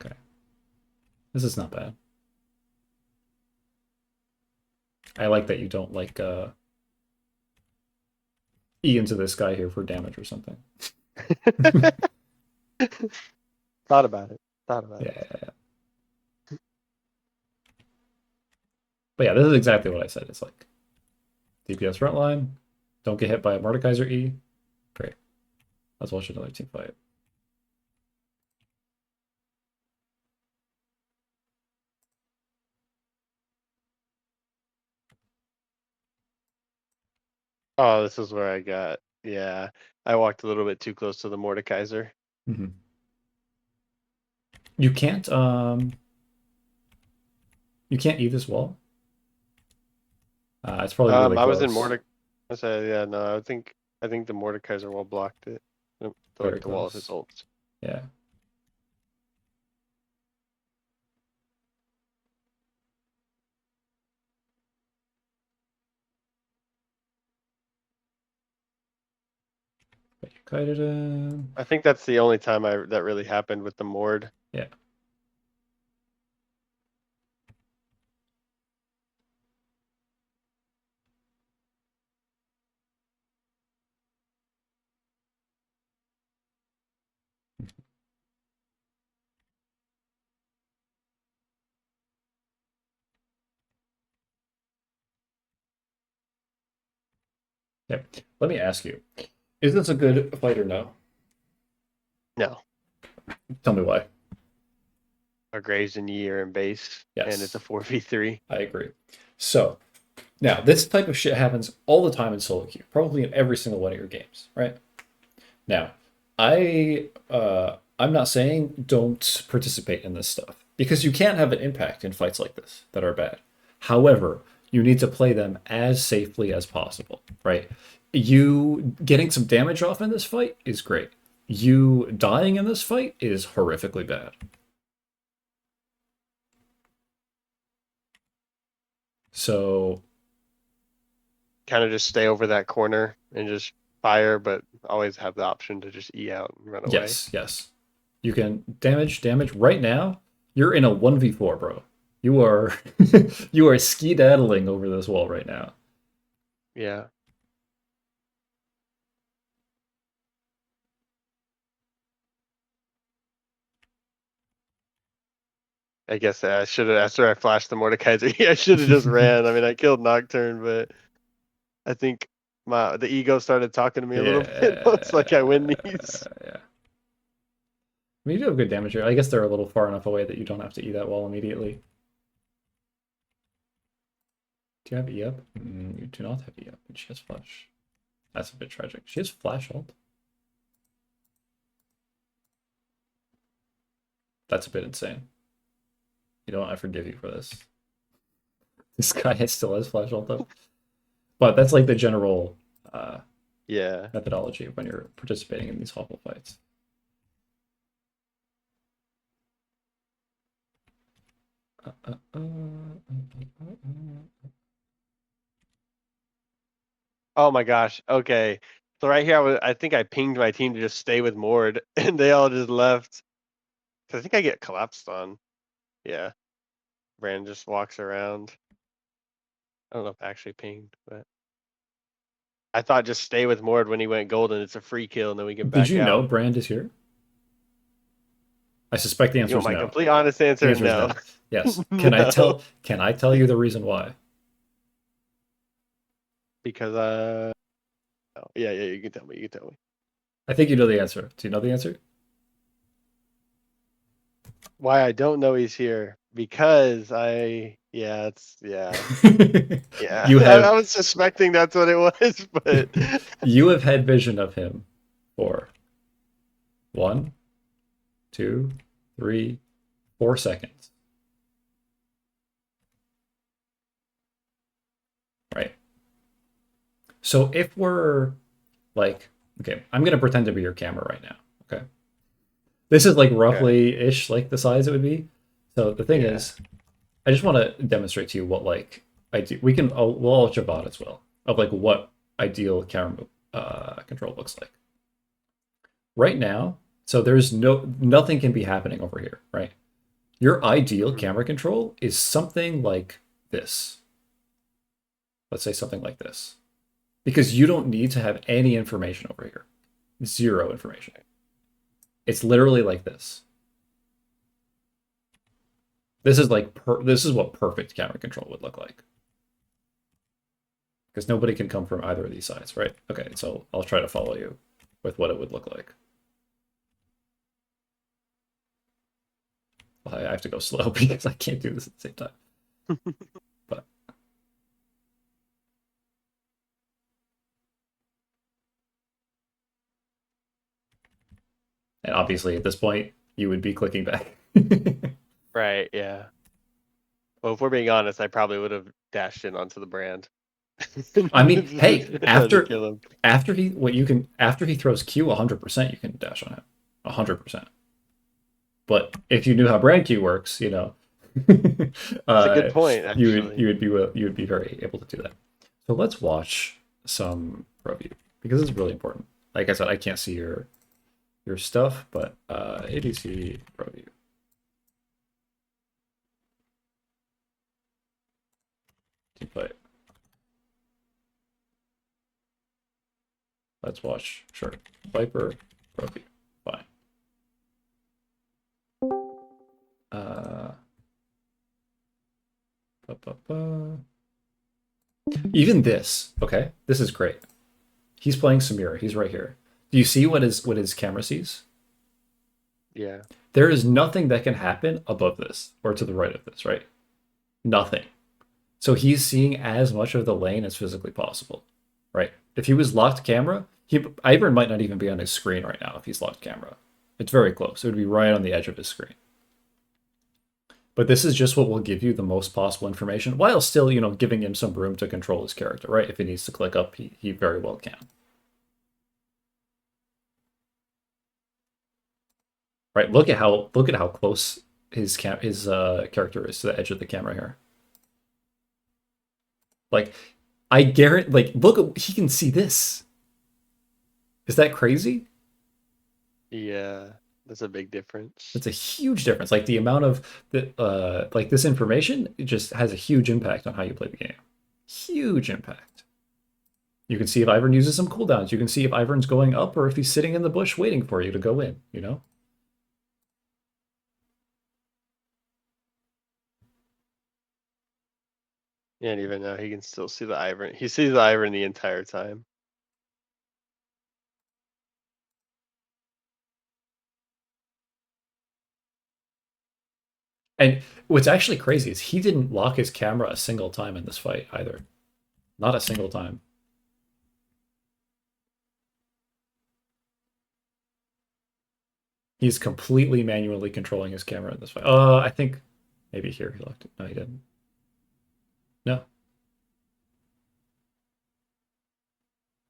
Okay. This is not bad. I like that you don't like E into this guy here for damage or something. Thought about it. Thought about it. Yeah. But yeah, this is exactly what I said. It's like DPS frontline, don't get hit by a Mordekaiser E. Great. Let's watch another team fight. Oh, this is where I got. Yeah, I walked a little bit too close to the Mordekaiser. Mm-hmm. You can't E this wall. It's probably really I was in close. Mordek. I said, yeah, no, I think the Mordekaiser wall blocked it. Very Like the wall of his close. ults. Yeah. But you kited him. I think that's the only time that really happened with the Mord. Yeah. Okay. Let me ask you: is this a good fight or no? No, Tell me why. a Graves Year in base, and it's a Yes, 4v3. I agree. So now this type of shit happens all the time in solo queue, probably in every single one of your games, right? Now, I'm not saying don't participate in this stuff because you can have an impact in fights like this that are bad. However, you need to play them as safely as possible, right? You getting some damage off in this fight is great. You dying in this fight is horrifically bad. So, Kind of just stay over that corner and just fire, but always have the option to just E out and run away. yes, yes. You can damage right now. You're in a 1v4, bro. You are you are ski-daddling over this wall right now. Yeah. I guess I should have, after I flashed the Mordekaiser, I should have just ran. I mean, I killed Nocturne, but I think the ego started talking to me a little bit. It's like I win these. Yeah. I mean, you do have good damage here. I guess they're a little far enough away that you don't have to E that wall immediately. Do you have E up? You do not have E up, and she has flash. That's a bit tragic. She has flash ult. That's a bit insane. You know what? I forgive you for this. This guy still has flash ult though. But that's like the general Yeah. methodology when you're participating in these awful fights. Oh my gosh. Okay. So right here, I think I pinged my team to just stay with Mord, and they all just left. I think I get collapsed on. Yeah. Brand just walks around. I don't know if I actually pinged, but I thought just stay with Mord when he went golden. It's a free kill, and then we can Did back you know out. Brand is here? I suspect the You answer want is my no. complete honest The answer? answer is No. no. Yes. No. Can I tell you the reason why? Because oh, yeah, you can tell me. You can tell me. I think you know the answer. Do you know the answer? Why I don't know he's here? Because yeah, it's yeah. Yeah, You I have was suspecting that's what it was, but you have had vision of him for 1, 2, 3, 4 seconds. Right. So if we're like, okay, I'm gonna pretend to be your camera right now. Okay. This is like okay, roughly ish like the size it would be. So the thing yeah. is, I just want to demonstrate to you what like I do. We'll all Javad as well of like what ideal camera control looks like right now. So there's nothing can be happening over here, right? Your ideal Mhm. camera control is something like this. Let's say something like this, because you don't need to have any information over here. Zero information. It's literally like this. This is like this is what perfect camera control would look like. Because nobody can come from either of these sides, right? Okay, so I'll try to follow you with what it would look like. Well, I have to go slow because I can't do this at the same time. But and obviously at this point you would be clicking back. Right, yeah. Well, if we're being honest, I probably would have dashed in onto the brand. I mean, hey, Tried to kill him. after he throws Q 100% you can dash on him. 100%. But if you knew how brand Q works, you know, It's a good point, actually. you would be very able to do that. So let's watch some pro view because it's really important. Like I said, I can't see your stuff, but ADC pro view. Team play. Let's watch. Sure. Viper pro view. Fine. Uh, ba, ba, ba. Even this, okay, this is great. He's playing Samira. He's right here. Do you see what his camera sees? Yeah. There is nothing that can happen above this or to the right of this, right? Nothing. So he's seeing as much of the lane as physically possible, right? If he was locked camera, Ivern might not even be on his screen right now if he's locked camera. It's very close. It would be right on the edge of his screen. But this is just what will give you the most possible information while still, giving him some room to control his character, right? If he needs to click up, he very well can. Right? Look at how close his character is to the edge of the camera here. Like, I guarantee, look at, he can see this. Is that crazy? Yeah. That's a big difference. It's a huge difference. Like the amount of this information, it just has a huge impact on how you play the game. Huge impact. You can see if Ivern uses some cooldowns. You can see if Ivern's going up or if he's sitting in the bush waiting for you to go in, Yeah, and even now he can still see the Ivern. He sees the Ivern the entire time. And what's actually crazy is he didn't lock his camera a single time in this fight either. Not a single time. He's completely manually controlling his camera in this fight. I think maybe here he locked it. No, he didn't. No.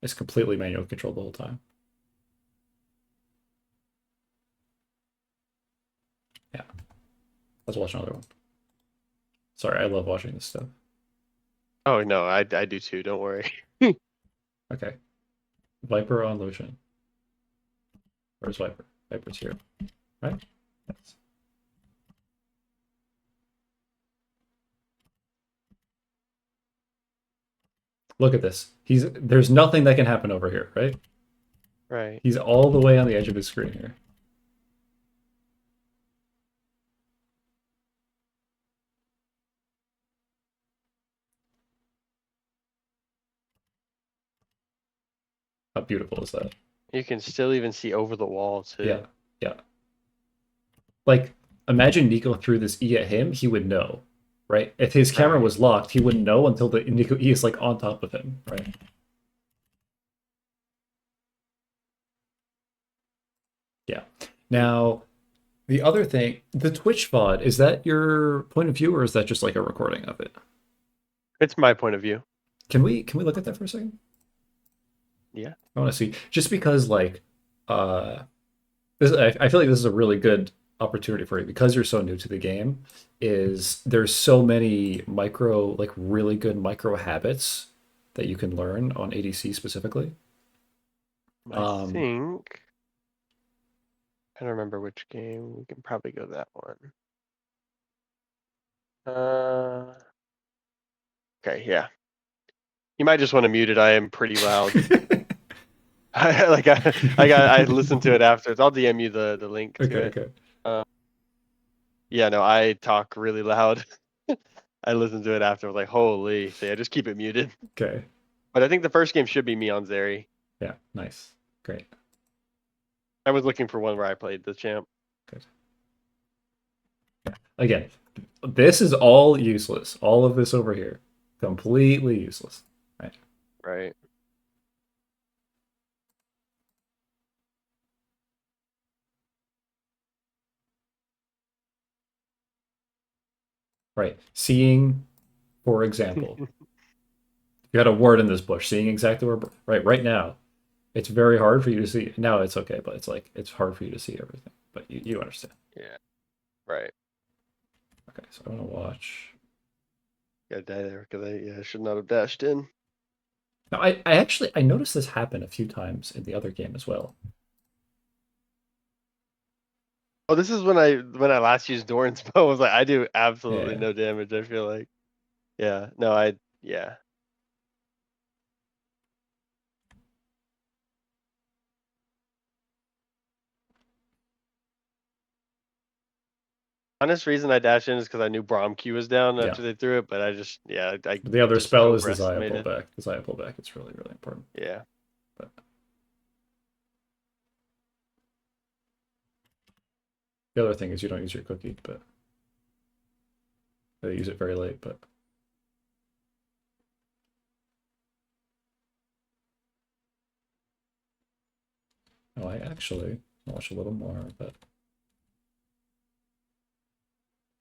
It's completely manual control the whole time. Yeah. Let's watch another one. Sorry, I love watching this stuff. Oh no, I do too. Don't worry. Okay. Viper on Lucian. Where's Viper? Viper's here. Right? Yes. Look at this. There's nothing that can happen over here, right? Right. He's all the way on the edge of his screen here. How beautiful is that? You can still even see over the wall too. Yeah, yeah. Like, imagine Nico threw this E at him, he would know, right? If his camera Right. was locked, he wouldn't know until the Nico E is like on top of him, right? Yeah. Now, the other thing, the Twitch VOD, is that your point of view or is that just like a recording of it? It's my point of view. Can we look at that for a second? Yeah. I want to see just because uh I feel like this is a really good opportunity for you because you're so new to the game is there's so many really good micro habits that you can learn on ADC specifically. I think I don't remember which game. We can probably go that one. Okay, yeah. You might just want to mute it. I am pretty loud. I listened to it afterwards. I'll DM you the link to it. Okay. Yeah, no, I talk really loud. I listened to it after. I was like, holy. So yeah, just keep it muted. Okay. But I think the first game should be me on Zeri. Yeah, nice. Great. I was looking for one where I played the champ. Good. Yeah. Again, this is all useless. All of this over here. Completely useless. Right. Right. Right. Seeing, for example, you had a word in this bush, seeing exactly where right now. It's very hard for you to see. Now it's okay, but it's hard for you to see everything. But you understand. Yeah. Right. Okay, so I want to watch. Gotta die there because I should not have dashed in. Now I noticed this happen a few times in the other game as well. Oh, this is when I last used Doran's bow. I was like, I do absolutely Yeah. no damage. I feel like, yeah, no, yeah. Honest reason I dashed in is because I knew Braum Q was down Yeah. after they threw it, but I just I The other just spell is the Zaya overestimated. pullback. The Zaya pullback. It's really, really important. Yeah. But the other thing is you don't use your cookie, but they use it very late. But oh, I actually watch a little more. But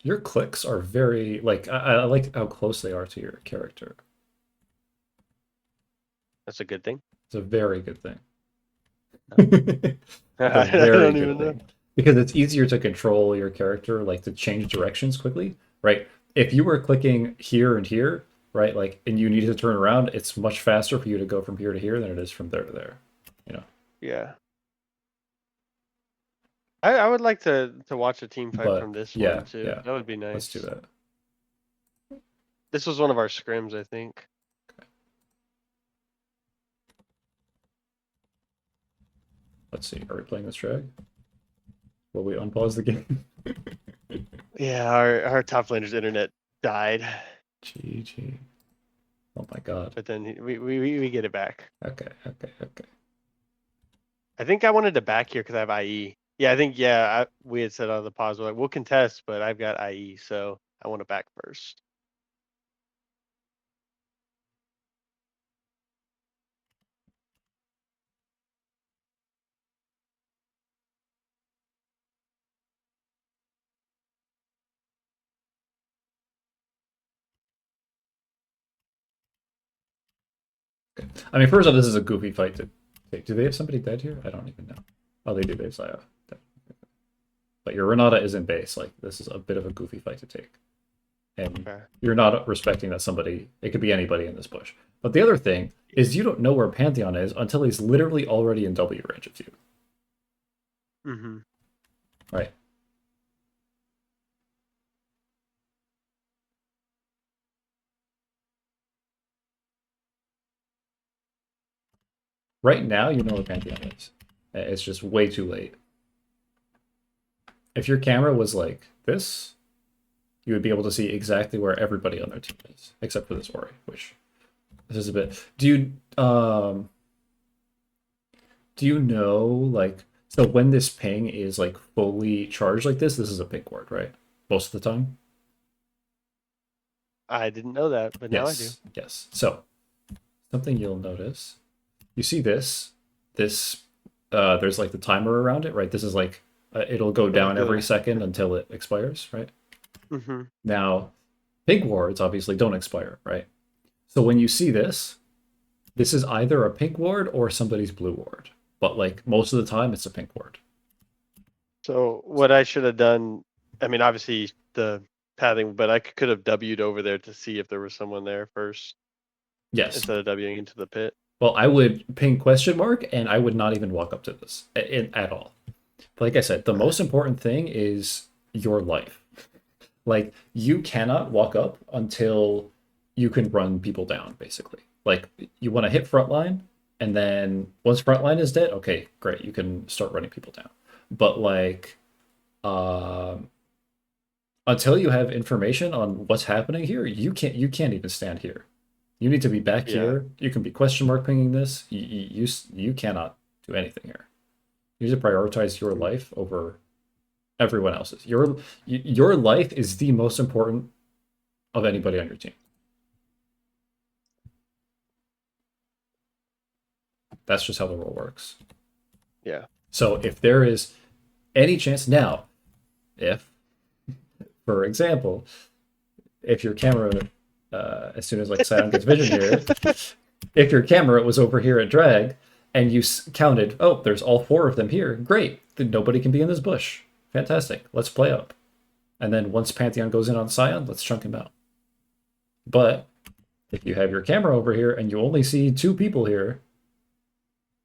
your clicks are very like I like how close they are to your character. That's a good thing. It's a very good thing. It's a I very don't good even know. thing because it's easier to control your character, like to change directions quickly, right? If you were clicking here and here, right, like, and you needed to turn around, it's much faster for you to go from here to here than it is from there to there. You know, Yeah. I would like to watch a team fight but from this yeah, one too. yeah, That would be let's do nice. that. This was one of our scrims, I think. Let's see. Are we playing this track? Will we unpause the game? Yeah, our top laner's internet died, GG. Oh my god. but then we get it back. Okay, okay, okay. I think I wanted to back here because I have IE. Yeah, I think we had said on the pause we're like we'll contest, but I've got IE, so I want to back first. I mean, first off, this is a goofy fight to take. Do they have somebody dead here? I don't even know. Oh, they do. They have Saya. But your Renata is in base. Like, this is a bit of a goofy fight to take. And Okay. you're not respecting that somebody, it could be anybody in this bush. But the other thing is you don't know where Pantheon is until he's literally already in W range of you. Mm-hmm. Right. Right now, you know where Pantheon is. It's just way too late. If your camera was like this, you would be able to see exactly where everybody on their team is, except for this Ori, which this is a bit. Do you know like so when this ping is like fully charged like this is a pink ward, right? Most of the time. I didn't know that, but now I do. Yes, yes. So something you'll notice, you see this, there's like the timer around it, right? This is like it'll go down every second until it expires, right? Mm-hmm. Now, pink wards obviously don't expire, right? So when you see this is either a pink ward or somebody's blue ward. But like most of the time, it's a pink ward. So what I should have done, I mean, obviously the pathing, but I could have W'd over there to see if there was someone there first Yes. instead of W'ing into the pit. Well, I would ping question mark, and I would not even walk up to this at all. But like I said, the most important thing is your life. Like you cannot walk up until you can run people down, basically. Like you want to hit frontline, and then once frontline is dead, okay, great, you can start running people down. But like, um, until you have information on what's happening here, you can't even stand here. You need to be back Yeah. here. You can be question mark pinging this. You cannot do anything here. You need to prioritize your life over everyone else's. Your life is the most important of anybody on your team. That's just how the role works. Yeah. So if there is any chance now, if, for example, if your camera, as soon as like Sion gets vision here, if your camera was over here at drag and you counted, oh, there's all 4 of them here, great. Then nobody can be in this bush. Fantastic. Let's play up. And then once Pantheon goes in on Sion, let's chunk him out. But if you have your camera over here and you only see 2 people here,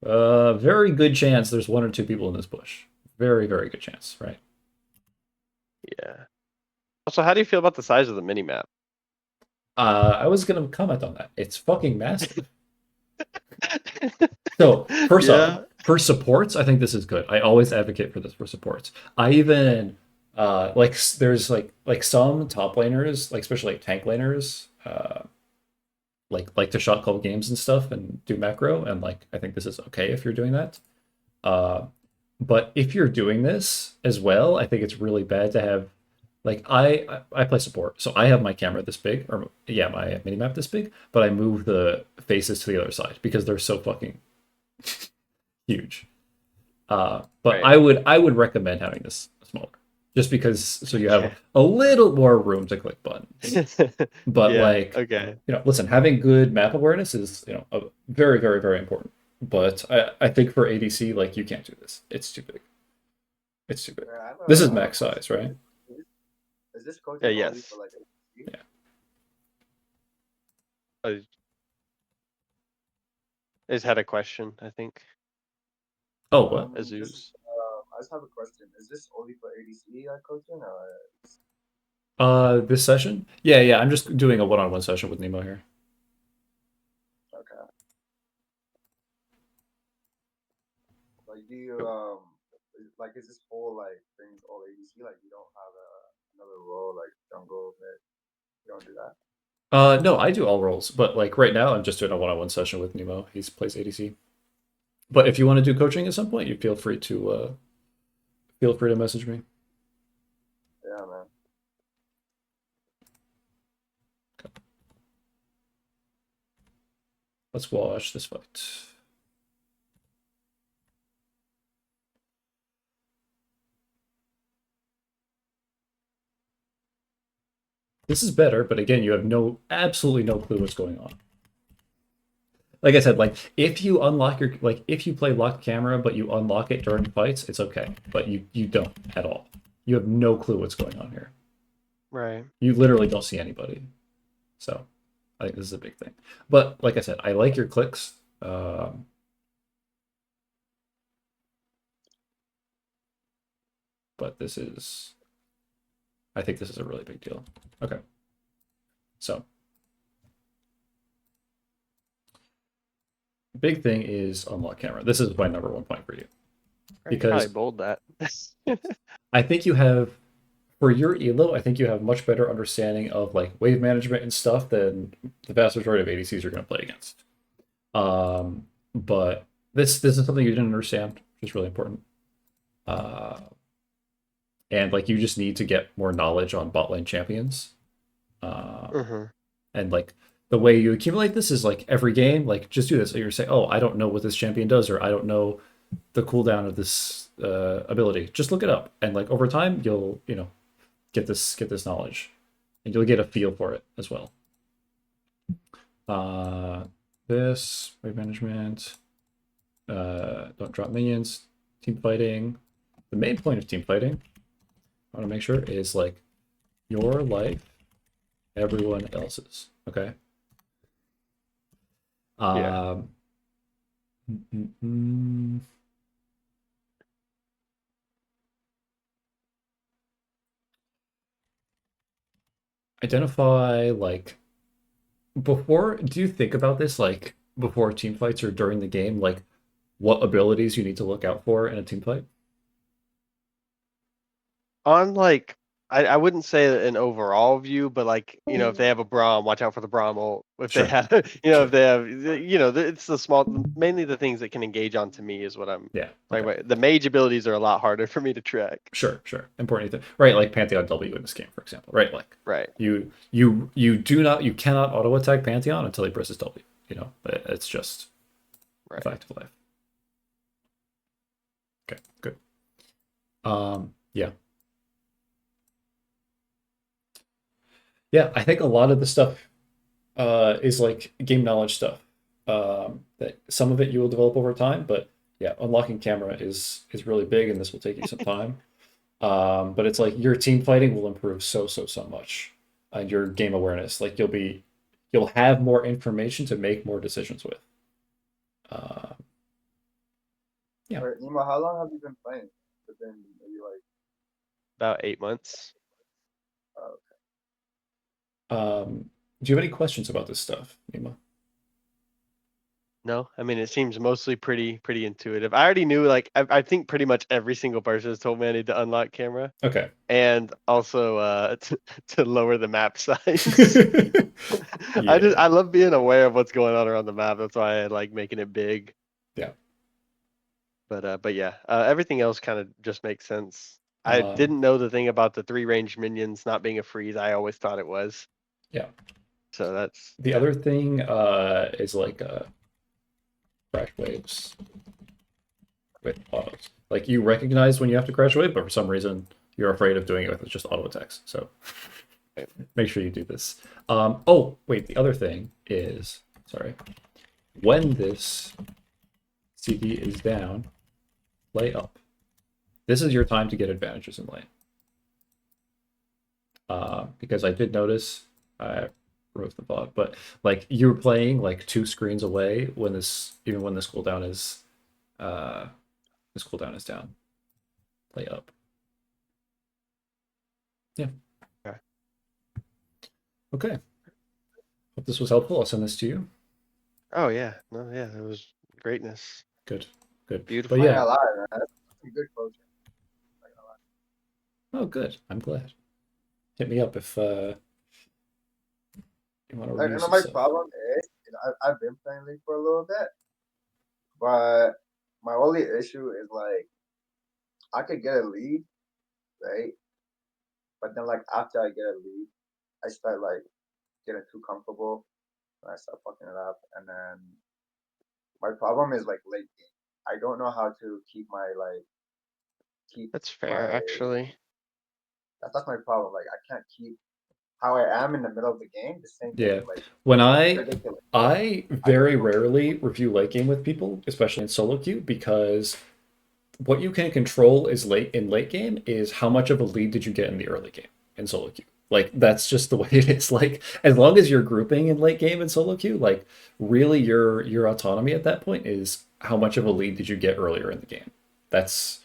very good chance there's 1 or 2 people in this bush. Very, very good chance, right? Yeah. Also, how do you feel about the size of the mini map? I was gonna comment on that. It's fucking massive. So first off, for supports, I think this is good. I always advocate for this for supports. I even like there's like some top laners, like especially like tank laners, like to shot call games and stuff and do macro, and like I think this is okay if you're doing that. Uh, but if you're doing this as well, I think it's really bad to have like I play support, so I have my camera this big, or yeah, my mini map this big, but I move the faces to the other side because they're so fucking huge. But Right. I would recommend having this smaller, just because so you have Yeah. a little more room to click buttons. But Yeah. like, Okay. listen, having good map awareness is a very very very important. But I think for ADC, like you can't do this. It's too big. It's too big. Yeah, This is I have a max question. size, right? Is this Yeah. coaching only Yes. for like ADC? Yeah. I just had a question. I think Oh, what? Just Azus. I just have a question. Is this only for ADC coaching or This session? Yeah, yeah. I'm just doing a one-on-one session with Nemo here. okay? Like do you like is this whole like things all ADC? Like you don't have another role like jungle mid? You don't do that? No, I do all roles, but like right now, I'm just doing a one-on-one session with Nemo. He plays ADC. But if you want to do coaching at some point, you feel free to message me. Yeah, man. Let's watch this fight. This is better, but again, you have absolutely no clue what's going on. Like I said, like if you unlock your if you play locked camera but you unlock it during fights, it's okay. But you don't at all. You have no clue what's going on here. Right. You literally don't see anybody. So I think this is a big thing. But like I said, I like your clicks. But I think this is a really big deal. Okay. So big thing is unlock camera. This is my number one point for you. I should probably Because bold that. I think you have for your elo, I think you have much better understanding of like wave management and stuff than the vast majority of ADCs you're going to play against. But this is something you didn't understand, which is really important. And like you just need to get more knowledge on bot lane champions. hmm And like the way you accumulate this is like every game, like just do this. So you're saying, oh, I don't know what this champion does, or I don't know the cooldown of this ability. Just look it up, and like over time, you'll get this knowledge, and you'll get a feel for it as well. This wave management. Don't drop minions. Team fighting. The main point of team fighting, I want to make sure, is like your life, everyone else's. Okay. Yeah. Mm, mm, mm. Identify like before. Do you think about this like before team fights or during the game? Like what abilities you need to look out for in a team fight? On like, I wouldn't say an overall view, but like, if they have a Braum, watch out for the Braum ult. If they Sure, have, sure. if they have, it's the small, mainly the things that can engage onto me is what I'm Yeah. talking Okay. about. The mage abilities are a lot harder for me to track. Sure, sure. Important thing. Right, like Pantheon W in this game, for example. Right, like Right. you cannot auto attack Pantheon until he presses W. It's just a Right. fact of life. Okay, good. Yeah. Yeah, I think a lot of the stuff is like game knowledge stuff. That some of it you will develop over time, but yeah, unlocking camera is really big, and this will take you some time. But it's like your team fighting will improve so much, and your game awareness. Like you'll have more information to make more decisions with. Uh, yeah. Wait, Nima, how long have you been playing? Within maybe like About 8 months. uh, Do you have any questions about this stuff, Nima? No, I mean it seems mostly pretty intuitive. I already knew like I think pretty much every single person has told me I need to unlock camera Okay. and also to lower the map size. Yeah. I love being aware of what's going on around the map. That's why I like making it big. Yeah. But yeah, everything else kind of just makes sense. I Um, didn't know the thing about the 3 range minions not being a freeze. I always thought it was. yeah. So that's The yeah. other thing is like crash waves with autos. Like you recognize when you have to crash wave, but for some reason you're afraid of doing it with just auto attacks. So make sure you do this. Oh, wait, the other thing is, sorry, when this CD is down, play up. This is your time to get advantages in lane. Because I did notice, I wrote the bot, but like you were playing like 2 screens away when this, even when uh, this cooldown is down. Play up. Yeah. Okay. Okay. Hope this was helpful. I'll send this to you. Oh yeah, no, yeah, it was greatness. Good. Good. But Beautiful. I'm not yeah. gonna lie, man. That's some good coaching. I'm not gonna lie. Oh, good. I'm glad. Hit me up if you want to Like, review you know, some my stuff. problem is, I've been playing League for a little bit, but my only issue is like I could get a lead, right? But then like after I get a lead, I start like getting too comfortable and I start fucking it up. And then my problem is like late game. I don't know how to keep That's fair, my actually. that's my problem. Like I can't keep how I am in the middle of the game the same thing. Yeah. Like When it's I ridiculous. I I very rarely review late game with people, especially in solo queue, because what you can control is late game is how much of a lead did you get in the early game in solo queue. Like that's just the way it is. Like as long as you're grouping in late game in solo queue, like really your autonomy at that point is how much of a lead did you get earlier in the game. That's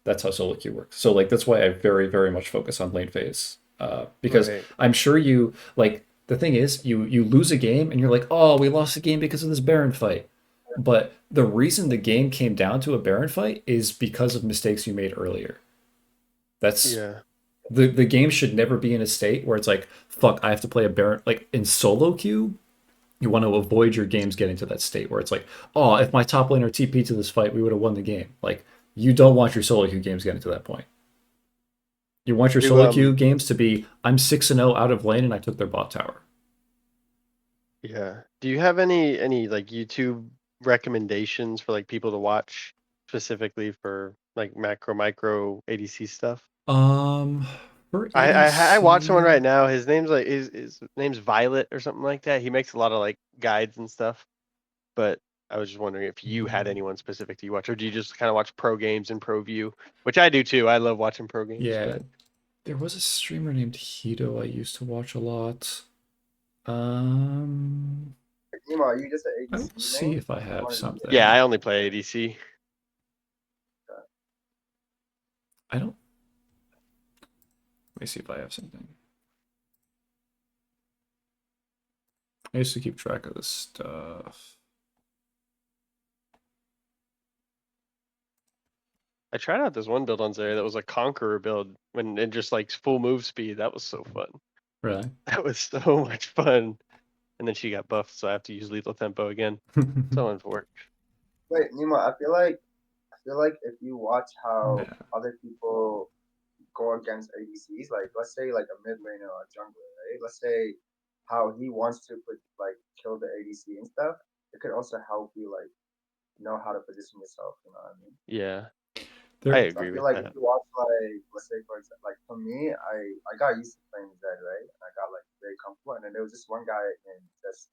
that's how solo queue works. So like that's why I very much focus on lane phase. Because Right. I'm sure you like the thing is you lose a game and you're like, oh, we lost the game because of this Baron fight. But the reason the game came down to a Baron fight is because of mistakes you made earlier. That's Yeah. the game should never be in a state where it's like, fuck, I have to play a Baron. Like in solo queue, you want to avoid your games getting to that state where it's like, oh, if my top laner TP to this fight, we would have won the game. Like you don't want your solo queue games getting to that point. You want your Do solo queue games to be, I'm 6-0 out of lane and I took their bot tower. yeah. Do you have any like YouTube recommendations for like people to watch specifically for like macro micro ADC stuff? Um, for I watch someone ADC, right now. His name's like his name's Violet or something like that. He makes a lot of like guides and stuff. But I was just wondering if you had anyone specific to you watch, or do you just kind of watch pro games and pro view, which I do too. I love watching pro games, yeah, but there was a streamer named Hito I used to watch a lot. Um, Nemo, are you just an I will ADC see main? if I I just have wanted to see yeah, something. I only play ADC. that. I don't. Let me see if I have something. I used to keep track of this stuff. I tried out this one build on Zeri that was a Conqueror build when and just like full move speed. That was so fun. Really? That was so much fun. And then she got buffed, so I have to use lethal tempo again. So unfortunate. Wait, Nemo, I feel like if you watch how Yeah. other people go against ADCs, like let's say like a mid laner or a jungler, right? Let's say how he wants to put like kill the ADC and stuff. It could also help you like know how to position yourself. You know what I mean? Yeah, I There. So I agree feel with like if that. you watch like let's say for example, like for me, I got used to playing Zed, right? And I got like very comfortable. And then there was this one guy named just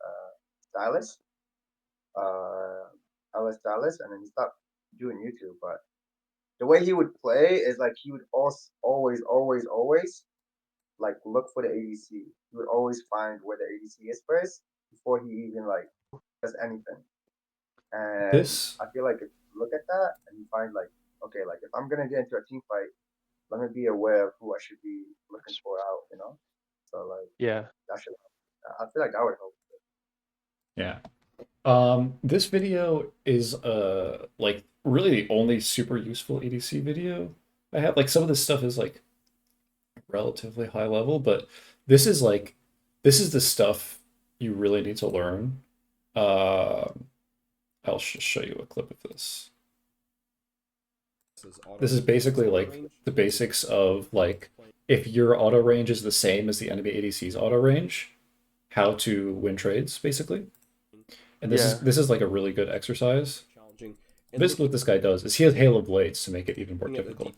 Stylus, uh, LS Stylus, and then he stopped doing YouTube, but the way he would play is like he would always like look for the ADC. He would always find where the ADC is first before he even like does anything. And This. I feel like if you look at that and you find like, okay, like if I'm gonna get into a team fight, let me be aware of who I should be looking for out, you know? So like Yeah, that should I feel like that would help. Yeah. This video is like really the only super useful ADC video I have. Like some of this stuff is like relatively high level, but this is like this is the stuff you really need to learn. I'll show you a clip of this. This is basically like the basics of like if your auto range is the same as the enemy ADC's auto range, how to win trades, basically. And this is like a really good exercise. Basically, what this guy does is he has Halo Blades to make it even more difficult.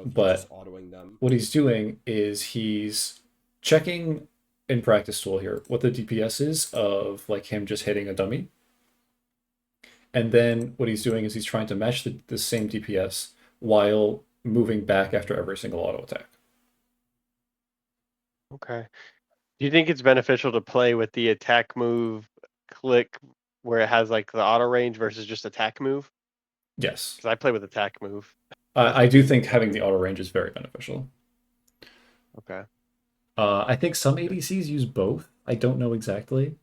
But what he's doing is he's checking in practice tool here what the DPS is of like him just hitting a dummy. And then what he's doing is he's trying to match the same DPS while moving back after every single auto attack. Okay. Do you think it's beneficial to play with the attack move click where it has like the auto range versus just attack move? Yes. Because I play with attack move. I do think having the auto range is very beneficial. Okay. I think some ADCs use both. I don't know exactly.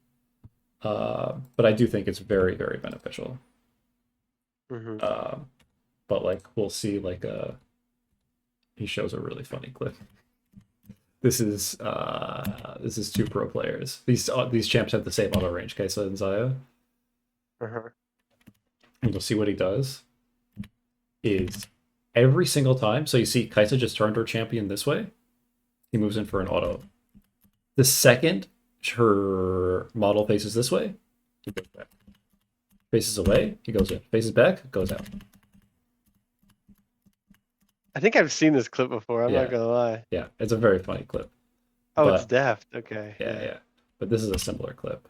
But I do think it's very, very beneficial. Mm-hmm. But like we'll see, like he shows a really funny clip. This is two pro players. These champs have the same auto range, Kaisa and Zaya. And you'll see what he does is every single time. So you see Kaisa just turned her champion this way. He moves in for an auto. The second her model faces this way, he goes back. Faces away, he goes in. Faces back, goes out. I think I've seen this clip before. I'm not gonna lie. Yeah, it's a very funny clip. Oh, but, it's daft. Okay. Yeah. But this is a similar clip.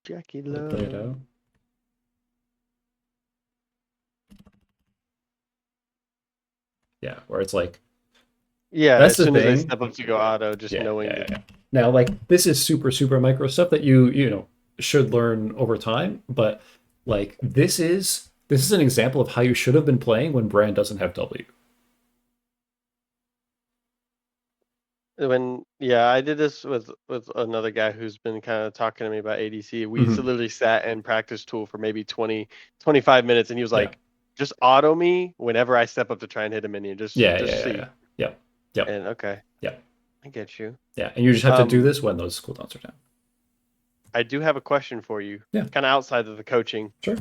Jackie Play Love. it out. Yeah, where it's like, yeah, that's as the soon thing. as I step up to go auto, just knowing that. Now, like this is super micro stuff that you know should learn over time, but like this is an example of how you should have been playing when Brand doesn't have W. I did this with another guy who's been kind of talking to me about ADC. We literally sat in practice tool for maybe 20-25 minutes, and he was like, just auto me whenever I step up to try and hit a minion. Just see. Yep. And okay. Yep. I get you. Yeah, and you just have to do this when those cooldowns are down. I do have a question for you. Yeah. Kind of outside of the coaching. Sure.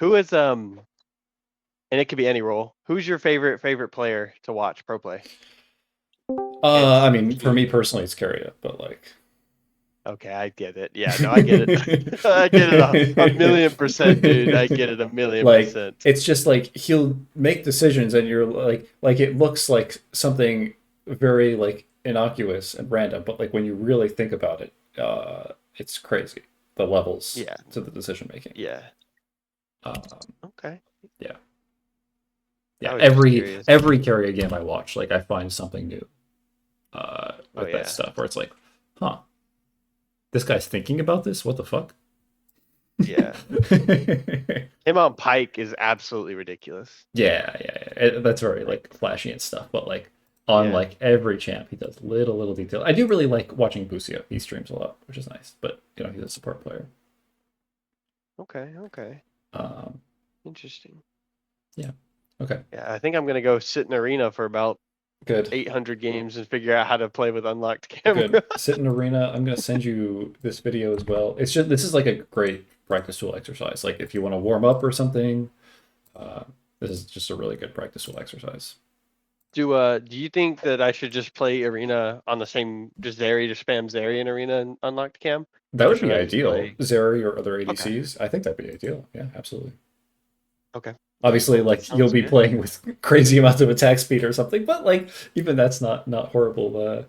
Who is and it could be any role. Who's your favorite player to watch pro play? I mean, for me personally, it's Carrier, but like. Okay, I get it. Yeah, no, I get it. I get it a million%, dude. I get it a million percent. It's just like he'll make decisions, and you're like it looks like something very like innocuous and random, but like when you really think about it, it's crazy the levels to the decision making. Yeah. Okay. Yeah. Every Carrier game I watch, like I find something new with that stuff where it's like, huh, this guy's thinking about this? What the fuck? Yeah. Him on Pike is absolutely ridiculous. Yeah. That's very like flashy and stuff, but like on like every champ he does little detail. I do really like watching Bucio. He streams a lot, which is nice, but you know, he's a support player. Okay. Interesting. Yeah. Okay. Yeah, I think I'm gonna go sit in arena for about 800 games and figure out how to play with unlocked camera. Good. Sit in arena. I'm gonna send you this video as well. It's just this is like a great practice tool exercise. Like if you want to warm up or something, this is just a really good practice tool exercise. Do you think that I should just play arena on the same just Zeri, just spam Zeri in arena and unlocked cam? That would be ideal. Zeri or other ADCs. Okay. I think that'd be ideal. Yeah, absolutely. Okay. Obviously, like you'll be playing with crazy amounts of attack speed or something, but like even that's not horrible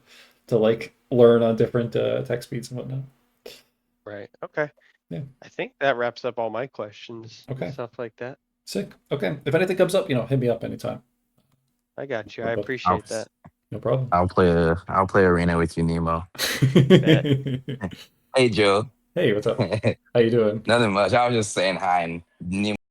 to like learn on different attack speeds and whatnot. Right. Okay. Yeah. I think that wraps up all my questions. Okay. Stuff like that. Sick. Okay. If anything comes up, hit me up anytime. I got you. I appreciate that. No problem. I'll play arena with you, Nemo. Hey, Joe. Hey, what's up? How you doing? Nothing much. I was just saying hi, and Nemo